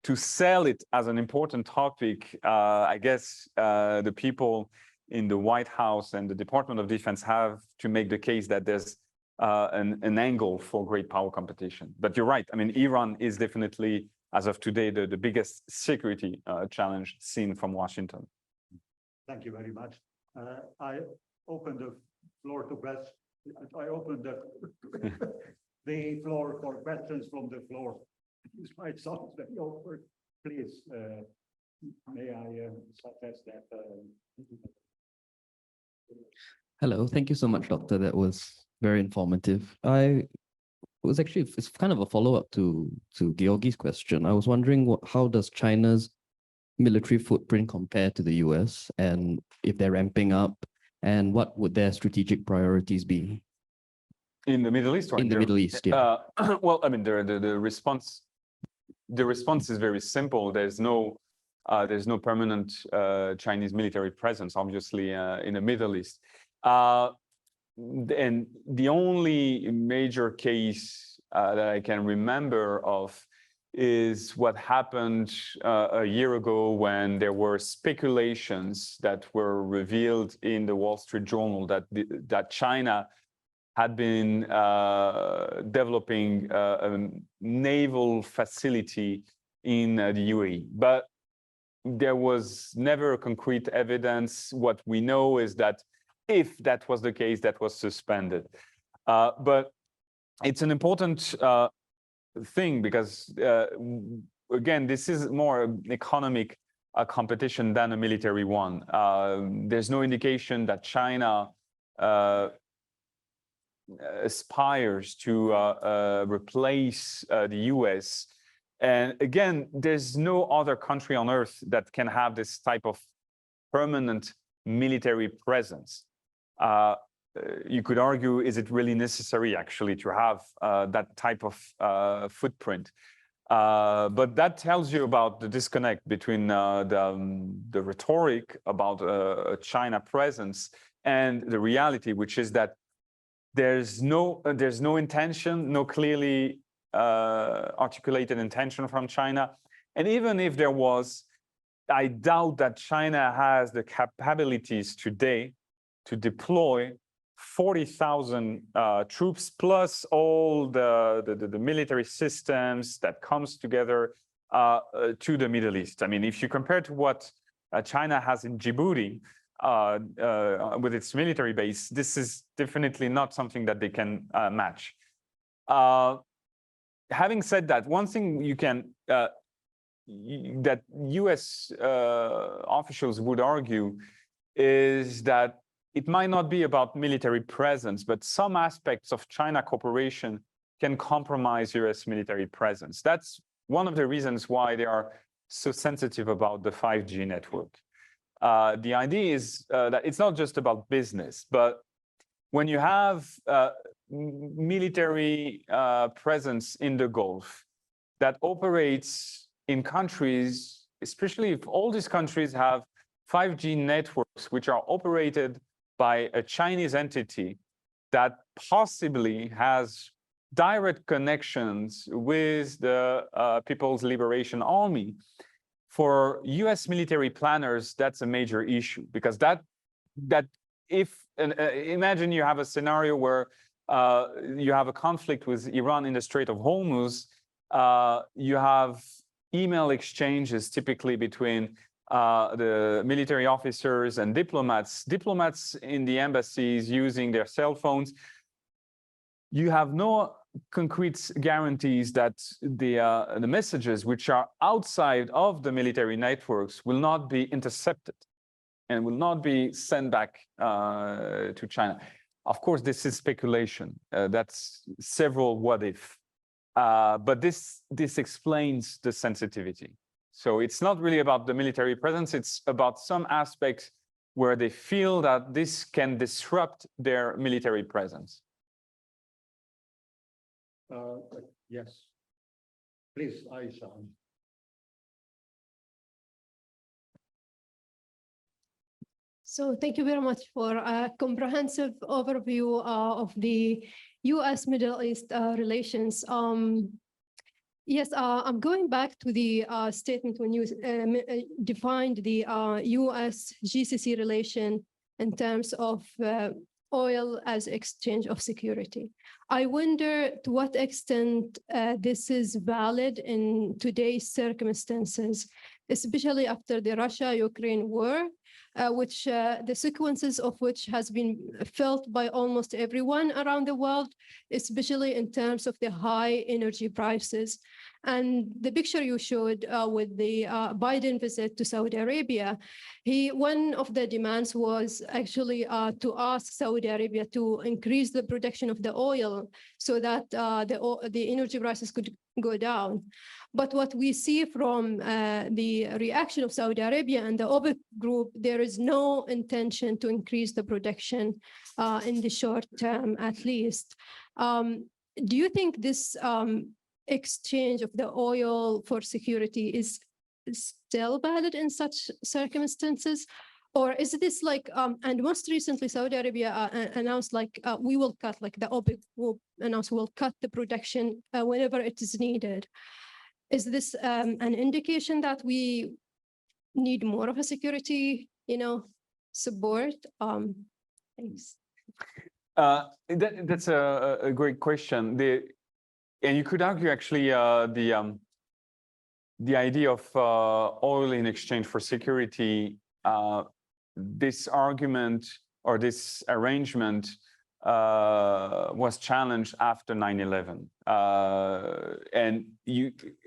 to sell it as an important topic, I guess the people in the White House and the Department of Defense have to make the case that there's an angle for great power competition. But you're right. I mean, Iran is definitely, as of today, the biggest security challenge seen from Washington. Thank you very much. I open the floor to questions. I open the floor for questions from the floor. This might sound very awkward. Please, may I suggest that? Hello, thank you so much, Doctor. That was very informative. It's kind of a follow-up to Georgi's question. I was wondering how does China's military footprint compare to the US, and if they're ramping up, and what would their strategic priorities be? In the Middle East or in the Middle East, yeah. Well, I mean, the response is very simple. There's no permanent Chinese military presence, obviously, in the Middle East. And the only major case that I can remember of is what happened a year ago when there were speculations that were revealed in the Wall Street Journal that China had been developing a naval facility in the UAE. But there was never concrete evidence. What we know is that if that was the case, that was suspended. But it's an important thing because, again, this is more an economic competition than a military one. There's no indication that China aspires to replace the US. And again, there's no other country on earth that can have this type of permanent military presence. You could argue, is it really necessary actually to have that type of footprint? But that tells you about the disconnect between the rhetoric about a China presence and the reality, which is that there's no intention, no clearly articulated intention from China. And even if there was, I doubt that China has the capabilities today to deploy 40,000 troops plus all the military systems that comes together to the Middle East. I mean, if you compare to what China has in Djibouti with its military base, this is definitely not something that they can match. Having said that, one thing you can that US officials would argue is that it might not be about military presence, but some aspects of China cooperation can compromise US military presence. That's one of the reasons why they are so sensitive about the 5G network. The idea is that it's not just about business, but when you have military presence in the Gulf that operates in countries, especially if all these countries have 5G networks which are operated by a Chinese entity that possibly has direct connections with the People's Liberation Army, for US military planners, that's a major issue, because imagine you have a scenario where you have a conflict with Iran in the Strait of Hormuz, you have email exchanges typically between the military officers and diplomats in the embassies using their cell phones. You have no concrete guarantees that the messages which are outside of the military networks will not be intercepted and will not be sent back to China. Of course, this is speculation. That's several what if. But this explains the sensitivity. So it's not really about the military presence. It's about some aspects where they feel that this can disrupt their military presence. Yes. Please, Aisha. So thank you very much for a comprehensive overview of the U.S.-Middle East relations. Yes, I'm going back to the statement when you defined the U.S.-GCC relation in terms of oil as exchange of security. I wonder to what extent this is valid in today's circumstances, especially after the Russia-Ukraine war, which the sequences of which has been felt by almost everyone around the world, especially in terms of the high energy prices. And the picture you showed with the Biden visit to Saudi Arabia, one of the demands was actually to ask Saudi Arabia to increase the production of the oil so that the energy prices could go down. But what we see from the reaction of Saudi Arabia and the OPEC group, there is no intention to increase the production in the short term, at least. Do you think this exchange of the oil for security is still valid in such circumstances? Or is this like, and most recently Saudi Arabia announced like, we will cut, like the OPEC group announced we'll cut the production whenever it is needed. Is this an indication that we need more of a security, support? Thanks. That's a great question. And you could argue actually the idea of oil in exchange for security, this argument or this arrangement was challenged after 9/11. And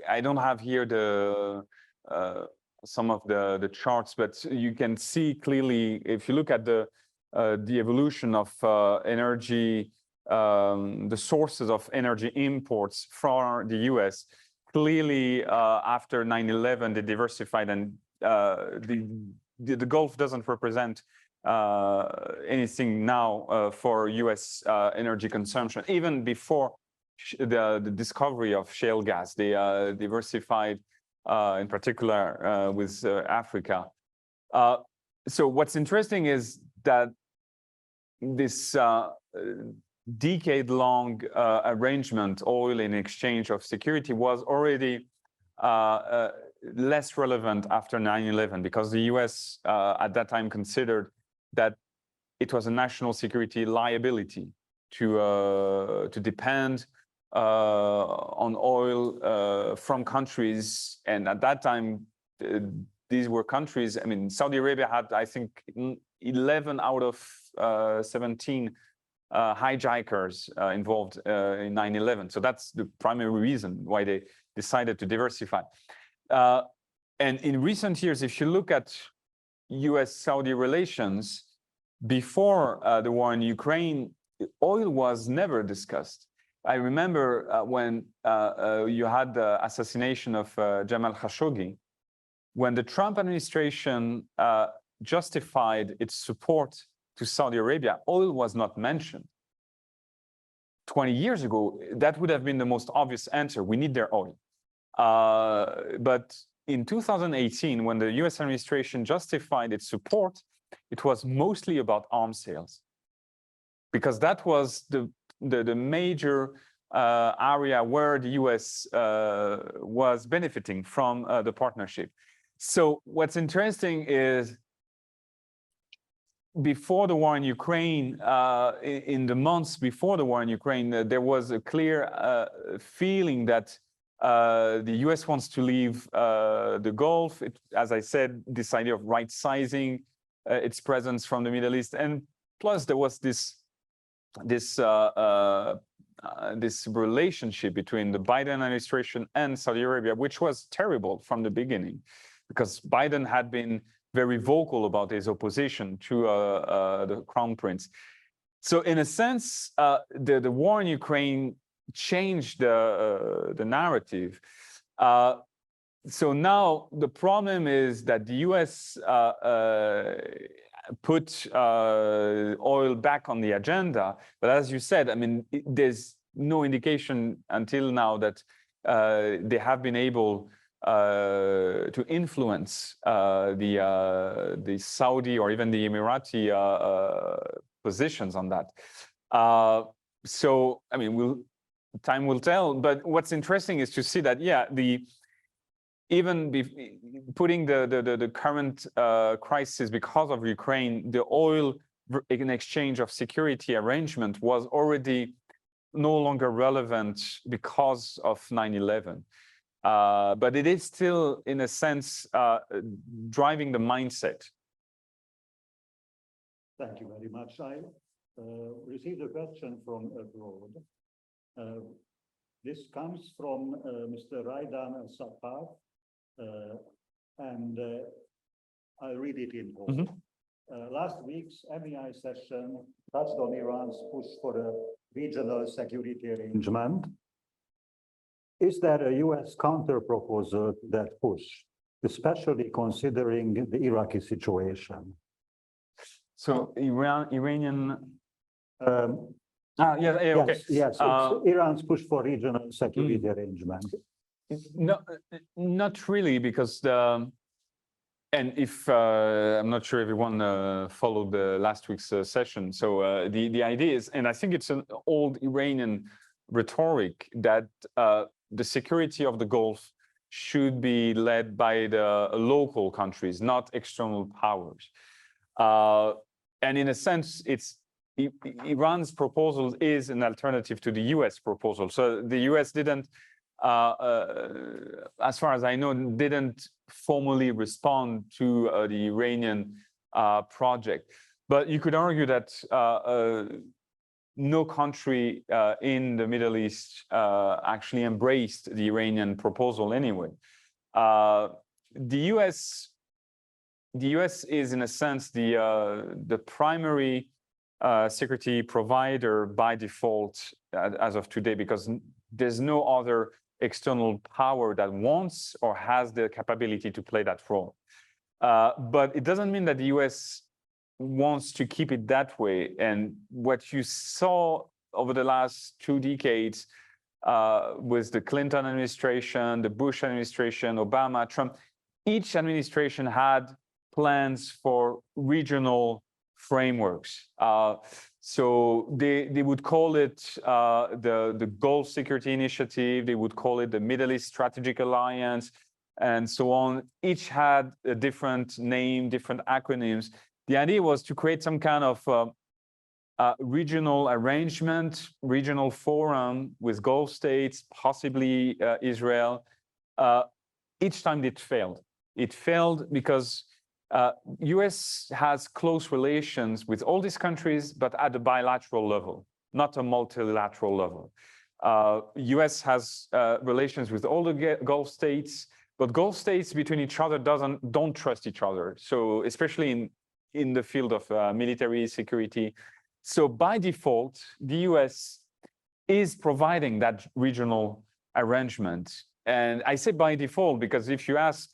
I don't have here some of the charts, but you can see clearly if you look at the evolution of energy, the sources of energy imports from the US, clearly after 9/11 they diversified, and the Gulf doesn't represent anything now for US energy consumption. Even before the discovery of shale gas, they diversified in particular with Africa. So what's interesting is that this decade-long arrangement, oil in exchange of security, was already less relevant after 9/11 because the US at that time considered that it was a national security liability to depend on oil from countries. And at that time, these were countries, I mean, Saudi Arabia had, I think, 11 out of 17 hijackers involved in 9/11. So that's the primary reason why they decided to diversify. And in recent years, if you look at US-Saudi relations, before the war in Ukraine, oil was never discussed. I remember when you had the assassination of Jamal Khashoggi, when the Trump administration justified its support to Saudi Arabia, oil was not mentioned. 20 years ago, that would have been the most obvious answer. We need their oil. But in 2018, when the US administration justified its support, it was mostly about arms sales, because that was the major area where the US was benefiting from the partnership. So what's interesting is before the war in Ukraine, in the months before the war in Ukraine, there was a clear feeling that The US wants to leave the Gulf. As I said, this idea of right-sizing its presence from the Middle East, and plus there was this relationship between the Biden administration and Saudi Arabia, which was terrible from the beginning, because Biden had been very vocal about his opposition to the Crown Prince. So in a sense, the war in Ukraine changed the narrative. So now the problem is that the US put oil back on the agenda. But as you said, I mean, there's no indication until now that they have been able to influence the Saudi or even the Emirati positions on that. So, I mean, time will tell. But what's interesting is to see that, yeah, putting the current crisis because of Ukraine, the oil in exchange of security arrangement was already no longer relevant because of 9/11. But it is still, in a sense, driving the mindset. Thank you very much. I received a question from abroad. This comes from Mr. Raidan Al-Sattar, and I'll read it in whole. Mm-hmm. Last week's MEI session touched on Iran's push for a regional security arrangement. Is there a US counter-proposal to that push, especially considering the Iraqi situation? So Iranian... yes, okay. Yes, it's Iran's push for regional security arrangement. No, not really, because and if I'm not sure everyone followed the last week's session. So the idea is, and I think it's an old Iranian rhetoric, that the security of the Gulf should be led by the local countries, not external powers. And in a sense, Iran's proposal is an alternative to the US proposal. So the US didn't, as far as I know, didn't formally respond to the Iranian project. But you could argue that no country in the Middle East actually embraced the Iranian proposal anyway. The US is, in a sense, the primary security provider by default as of today, because there's no other external power that wants or has the capability to play that role. But it doesn't mean that the US wants to keep it that way. And what you saw over the last 2 decades with the Clinton administration, the Bush administration, Obama, Trump, each administration had plans for regional frameworks. So they would call it the Gulf Security Initiative, they would call it the Middle East Strategic Alliance, and so on. Each had a different name, different acronyms. The idea was to create some kind of regional arrangement, regional forum with Gulf states, possibly Israel. Each time it failed. It failed because US has close relations with all these countries, but at a bilateral level, not a multilateral level. US has relations with all the Gulf states, but Gulf states between each other don't trust each other. So especially in the field of military security. So by default, the US is providing that regional arrangement. And I say by default because if you ask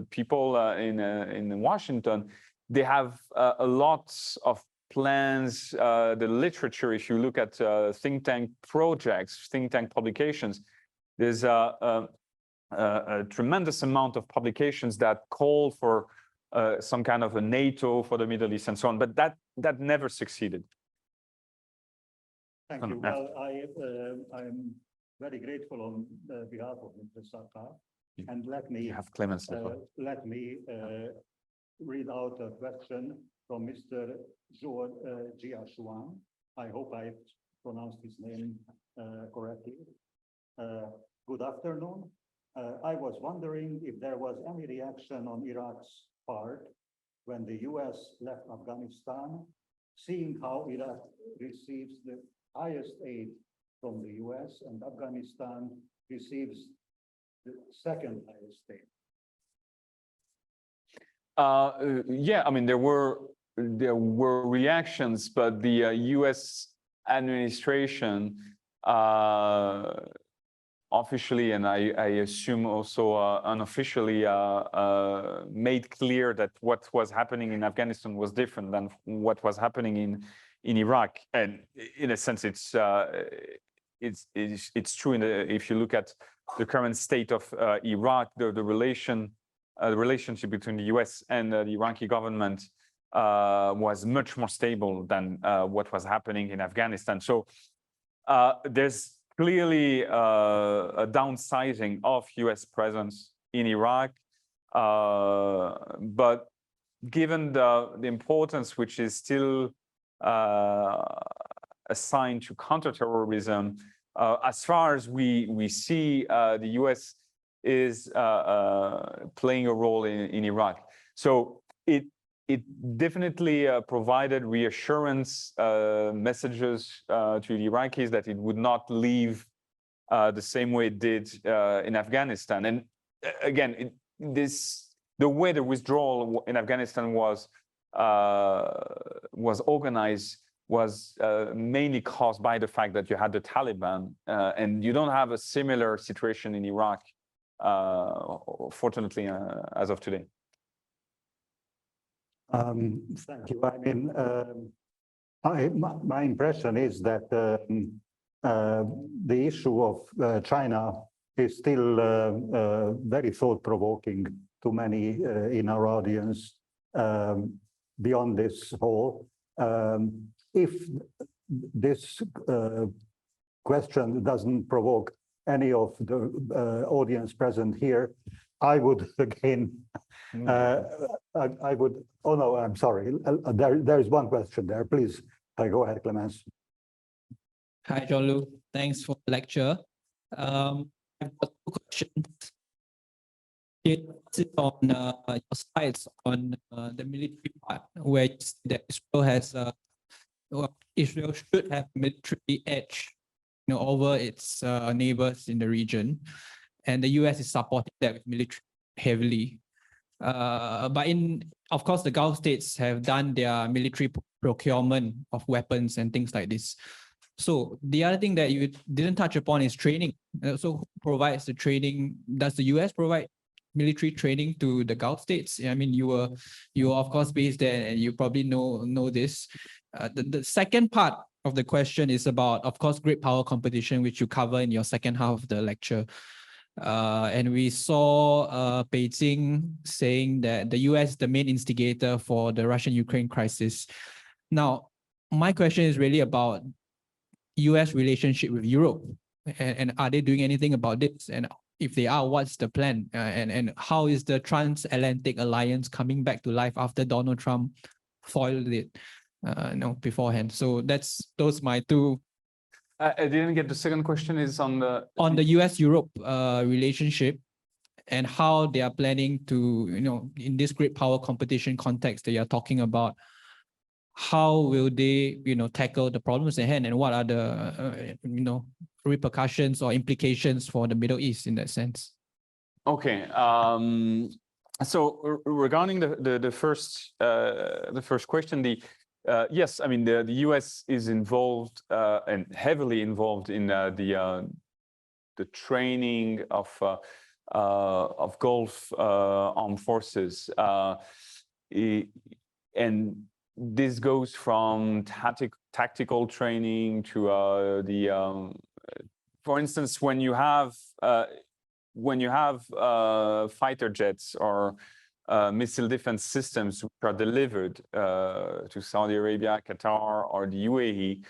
people in Washington, they have a lot of plans, the literature. If you look at think tank projects, think tank publications, there's a tremendous amount of publications that call for some kind of a NATO for the Middle East and so on, but that never succeeded. Thank you. Well, I'm very grateful on behalf of Mr. Sattar, and let me read out a question from Mr. Zhou Jiashuan. I hope I pronounced his name correctly. Good afternoon. I was wondering if there was any reaction on Iraq's part when the US left Afghanistan, seeing how Iraq receives the highest aid from the US and Afghanistan receives the second highest aid. Yeah, I mean, there were reactions, but the US administration officially, and I assume also unofficially, made clear that what was happening in Afghanistan was different than what was happening in Iraq. And in a sense, it's true. If you look at the current state of Iraq, the relationship between the US and the Iraqi government was much more stable than what was happening in Afghanistan. So there's clearly a downsizing of US presence in Iraq, but given the importance which is still assigned to counterterrorism, as far as we see, the US is playing a role in Iraq. So it definitely provided reassurance messages to the Iraqis that it would not leave the same way it did in Afghanistan. And again, the way the withdrawal in Afghanistan was organized was mainly caused by the fact that you had the Taliban, and you don't have a similar situation in Iraq, fortunately, as of today. Thank you. I mean, my impression is that the issue of China is still very thought-provoking to many in our audience beyond this whole. If this question doesn't provoke any of the audience present here, I would again, I would, oh no, I'm sorry. There is one question there. Please go ahead, Clemens. Hi, Jean-Luc. Thanks for the lecture. I've got two questions. It's on your slides on the military part, where you say that Israel should have military edge, over its neighbors in the region, and the US is supporting that with military heavily. But of course, the Gulf states have done their military procurement of weapons and things like this. So the other thing that you didn't touch upon is training. So who provides the training? Does the US provide military training to the Gulf states? I mean, you were of course based there, and you probably know this. The second part of the question is about, of course, great power competition, which you cover in your second half of the lecture. And we saw Beijing saying that the US is the main instigator for the Russian-Ukraine crisis. Now, my question is really about US relationship with Europe, and are they doing anything about this? And if they are, what's the plan? And how is the transatlantic alliance coming back to life after Donald Trump foiled it beforehand? So those my two. I didn't get the second question. Is on the US-Europe relationship, and how they are planning to, in this great power competition context that you're talking about, how will they, tackle the problems at hand, and what are the, repercussions or implications for the Middle East in that sense? Okay. So regarding the first question, yes, I mean the US is involved and heavily involved in the training of Gulf armed forces, and this goes from tactical training to for instance, when you have fighter jets or missile defense systems which are delivered to Saudi Arabia, Qatar, or the UAE,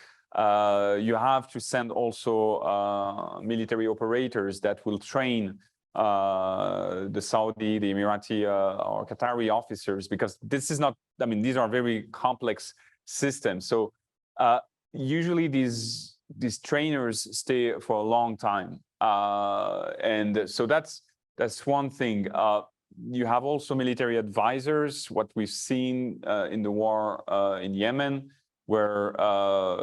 you have to send also military operators that will train the Saudi, the Emirati, or Qatari officers, because this is not, I mean, these are very complex systems. So usually these trainers stay for a long time. And so that's one thing. You have also military advisors, what we've seen in the war in Yemen, where,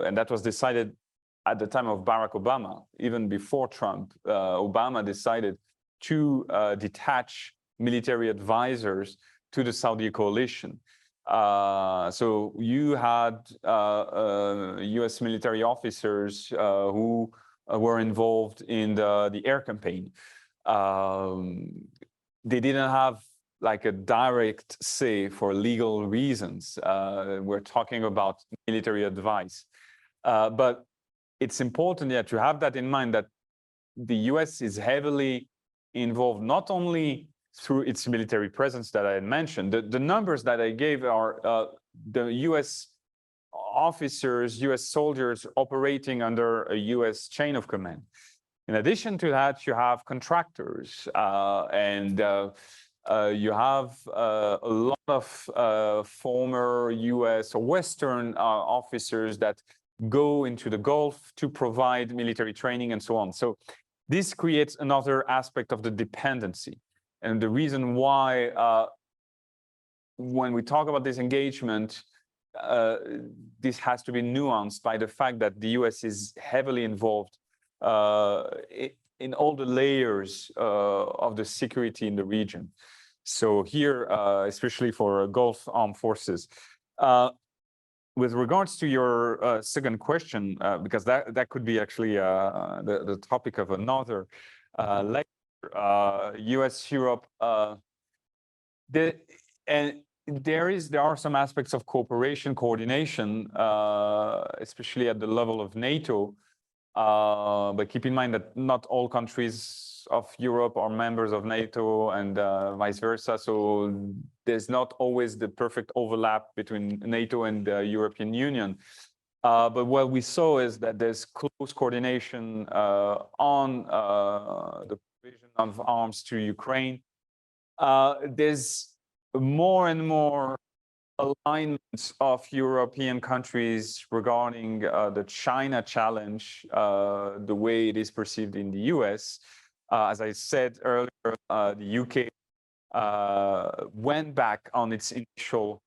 and that was decided at the time of Barack Obama, even before Trump. Obama decided to detach military advisors to the Saudi coalition. So you had US military officers who were involved in the air campaign. They didn't have like a direct say for legal reasons. We're talking about military advice. But it's important, yeah, to have that in mind, that the US is heavily involved, not only through its military presence that I had mentioned. The numbers that I gave are the US officers, US soldiers operating under a US chain of command. In addition to that, you have contractors and you have a lot of former US or Western officers that go into the Gulf to provide military training and so on. So this creates another aspect of the dependency. And the reason why when we talk about this engagement, this has to be nuanced by the fact that the US is heavily involved in all the layers of the security in the region. So here, especially for Gulf armed forces. With regards to your second question, because that could be actually the topic of another lecture, US, Europe, there are some aspects of cooperation, coordination, especially at the level of NATO. But keep in mind that not all countries of Europe are members of NATO and vice versa. So there's not always the perfect overlap between NATO and the European Union. But what we saw is that there's close coordination on the provision of arms to Ukraine. There's more and more alignments of European countries regarding the China challenge, the way it is perceived in the US. As I said earlier, the UK went back on its initial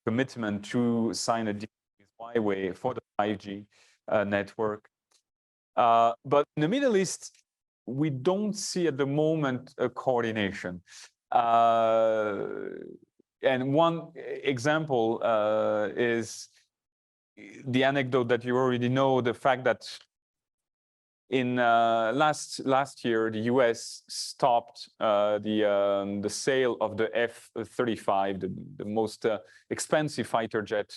commitment to sign a deal with Huawei for the 5G network. But in the Middle East, we don't see at the moment a coordination. And one example is the anecdote that you already know, the fact that in last year, the US stopped the sale of the F-35, the most expensive fighter jet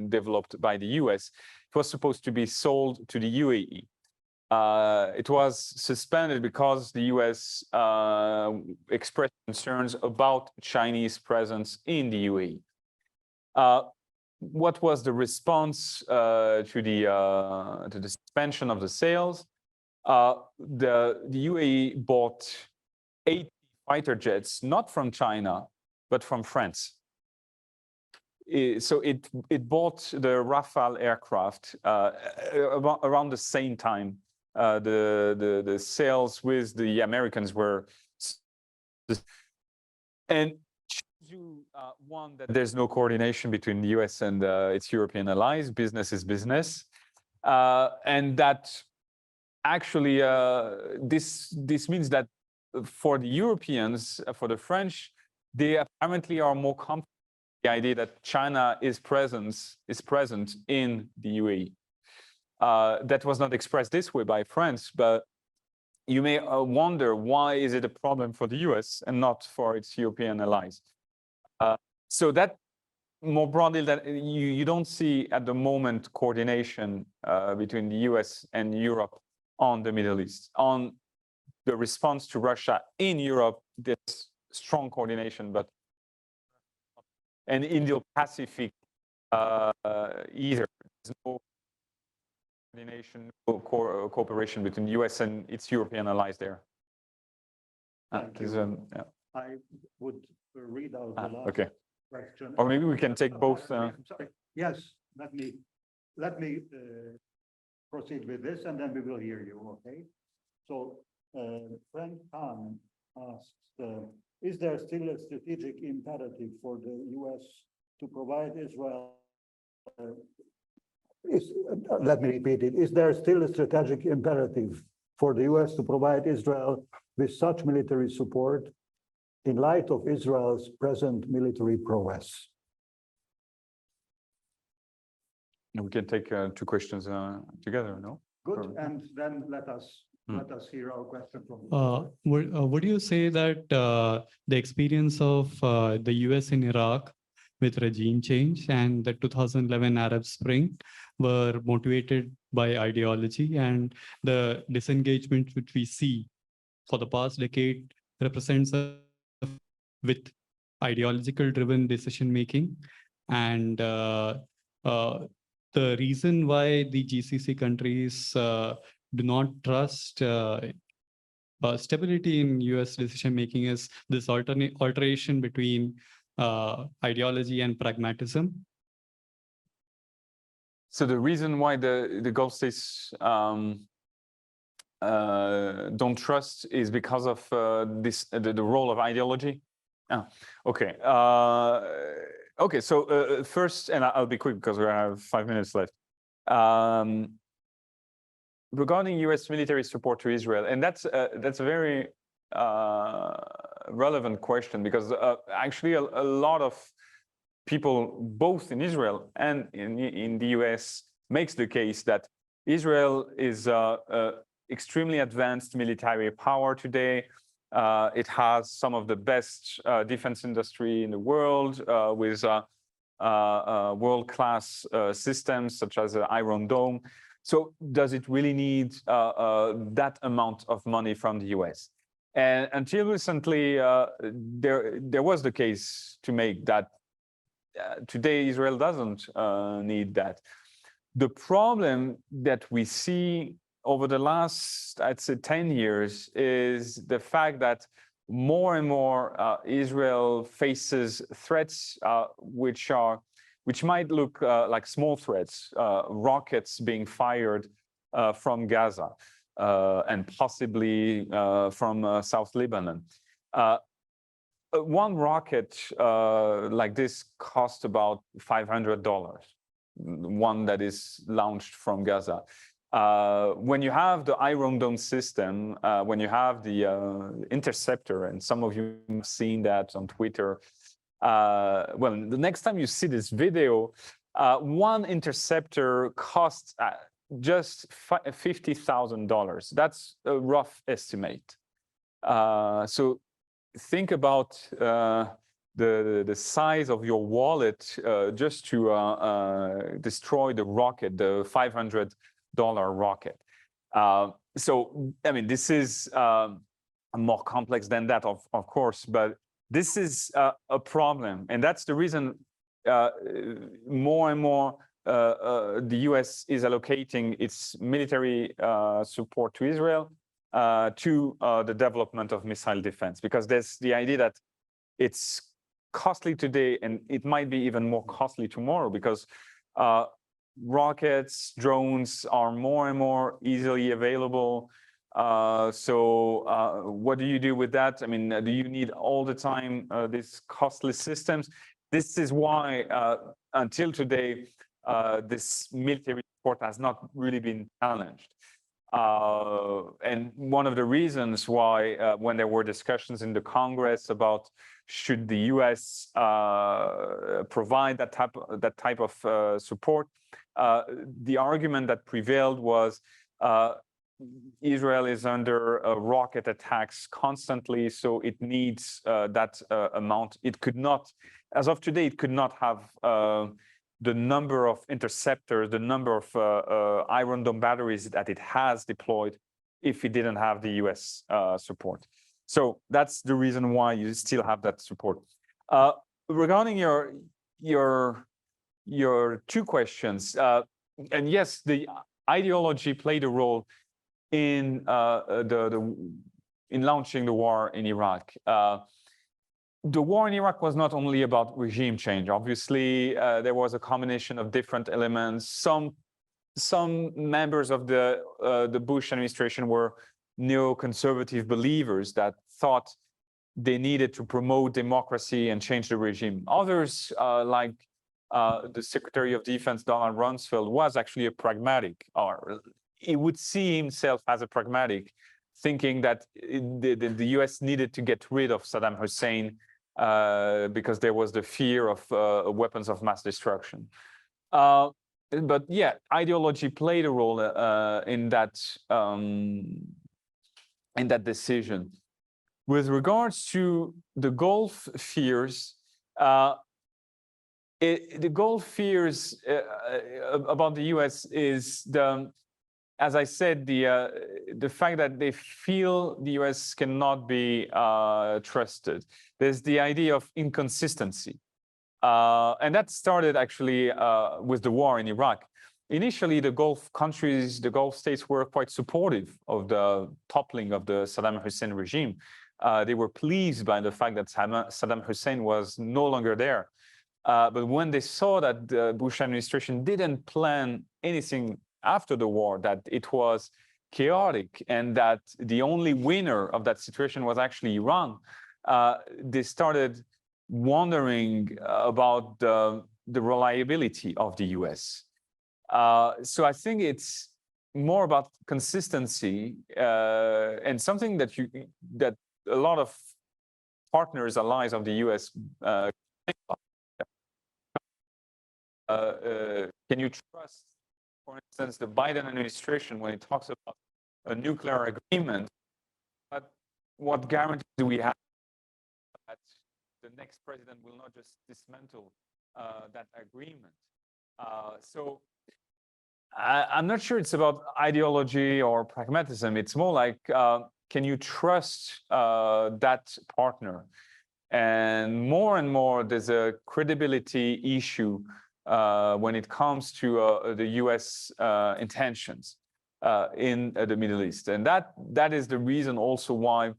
developed by the US. It was supposed to be sold to the UAE. It was suspended because the US expressed concerns about Chinese presence in the UAE. What was the response to the suspension of the sales? The UAE bought 80 fighter jets, not from China, but from France. So it bought the Rafale aircraft around the same time. The sales with the Americans were, and shows you one, that there's no coordination between the US and its European allies. Business is business, and that actually this means that for the Europeans, for the French, they apparently are more comfortable with the idea that China is present in the UAE. That was not expressed this way by France, but you may wonder, why is it a problem for the US and not for its European allies? So that more broadly, that you don't see at the moment coordination between the US and Europe on the Middle East. On the response to Russia in Europe, there's strong coordination, but and Indo-Pacific either. There's no coordination, no cooperation between the US and its European allies there. Yeah. I would read out the last question. Or maybe we can take both. I'm sorry. Yes, let me proceed with this, and then we will hear you. Okay. So Frank Kahn asks, is there still a strategic imperative for the US to provide Israel? Let me repeat it. Is there still a strategic imperative for the US to provide Israel with such military support in light of Israel's present military prowess? We can take two questions together, no? Good, and then let us hear our question from would you say that the experience of the US in Iraq with regime change and the 2011 Arab Spring were motivated by ideology, and the disengagement which we see for the past decade represents with ideological driven decision making, and the reason why the GCC countries do not trust stability in US decision making is this alteration between ideology and pragmatism. So the reason why the Gulf states don't trust is because of the role of ideology. Okay. Okay. So first, and I'll be quick because we have 5 minutes left. Regarding U.S. military support to Israel, and that's a very relevant question, because actually a lot of people, both in Israel and in the U.S., makes the case that Israel is extremely advanced military power today. It has some of the best defense industry in the world, with world-class systems such as Iron Dome. So does it really need that amount of money from the US? And until recently, there was the case to make that. Today, Israel doesn't need that. The problem that we see over the last, I'd say, 10 years is the fact that more and more Israel faces threats which might look like small threats, rockets being fired from Gaza and possibly from South Lebanon. One rocket like this cost about $500, one that is launched from Gaza. When you have the Iron Dome system, when you have the interceptor, and some of you have seen that on Twitter, well, the next time you see this video, one interceptor costs just $50,000. That's a rough estimate. So think about the size of your wallet just to destroy the rocket, the $500 rocket. So, I mean, this is more complex than that, of course, but this is a problem. And that's the reason more and more the US is allocating its military support to Israel to the development of missile defense, because there's the idea that it's costly today and it might be even more costly tomorrow, because rockets, drones are more and more easily available. So what do you do with that? I mean, do you need all the time these costly systems? This is why until today, this military support has not really been challenged. And one of the reasons why, when there were discussions in the Congress about should the US provide that type of support, the argument that prevailed was Israel is under rocket attacks constantly, so it needs that amount. It could not, as of today, it could not have the number of interceptors, the number of Iron Dome batteries that it has deployed if it didn't have the US support. So that's the reason why you still have that support. Regarding your two questions, and yes, the ideology played a role in in launching the war in Iraq. The war in Iraq was not only about regime change. Obviously, there was a combination of different elements. Some members of the Bush administration were neoconservative believers that thought they needed to promote democracy and change the regime. Others, like the Secretary of Defense, Donald Rumsfeld, was actually a pragmatic, or he would see himself as a pragmatic, thinking that the US needed to get rid of Saddam Hussein because there was the fear of weapons of mass destruction. But yeah, ideology played a role in that decision. With regards to the Gulf fears, the Gulf fears about the US is as I said, the fact that they feel the US cannot be trusted. There's the idea of inconsistency. And that started actually with the war in Iraq. Initially, the Gulf countries, the Gulf states were quite supportive of the toppling of the Saddam Hussein regime. They were pleased by the fact that Saddam Hussein was no longer there. But when they saw that the Bush administration didn't plan anything after the war, that it was chaotic and that the only winner of that situation was actually Iran, they started wondering about the reliability of the US. So I think it's more about consistency and something that a lot of partners, allies of the US can you trust, for instance, the Biden administration when it talks about a nuclear agreement? But what guarantees do we have that the next president will not just dismantle that agreement? So I'm not sure it's about ideology or pragmatism. It's more like, can you trust that partner? And more, there's a credibility issue when it comes to the US intentions in the Middle East. And that is the reason also why,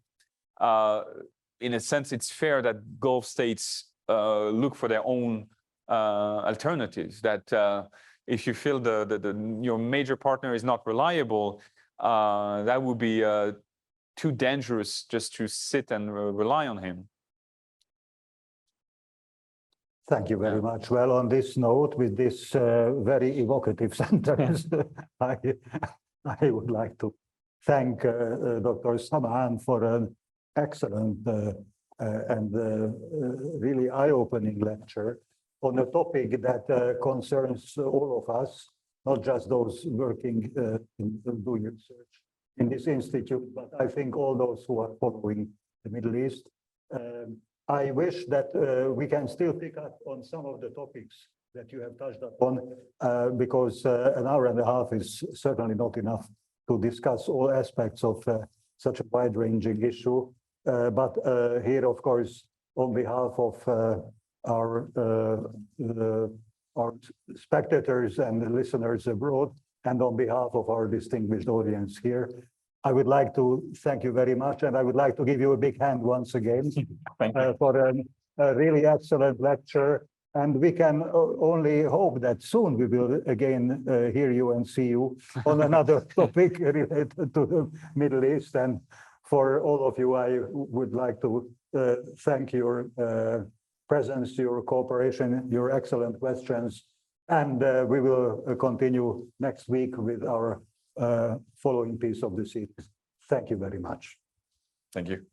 in a sense, it's fair that Gulf states look for their own alternatives, that if you feel your major partner is not reliable, that would be too dangerous just to sit and rely on him. Thank you very much. Well, on this note, with this very evocative sentence, I would like to thank Dr. Samaan for an excellent and really eye-opening lecture on a topic that concerns all of us, not just those working in doing research in this institute, but I think all those who are following the Middle East. I wish that we can still pick up on some of the topics that you have touched upon, because an hour and a half is certainly not enough to discuss all aspects of such a wide-ranging issue. But here, of course, on behalf of our spectators and listeners abroad, and on behalf of our distinguished audience here, I would like to thank you very much, and I would like to give you a big hand once again for a really excellent lecture. And we can only hope that soon we will again hear you and see you on another topic related to the Middle East. And for all of you, I would like to thank your presence, your cooperation, your excellent questions. And we will continue next week with our following piece of the series. Thank you very much. Thank you.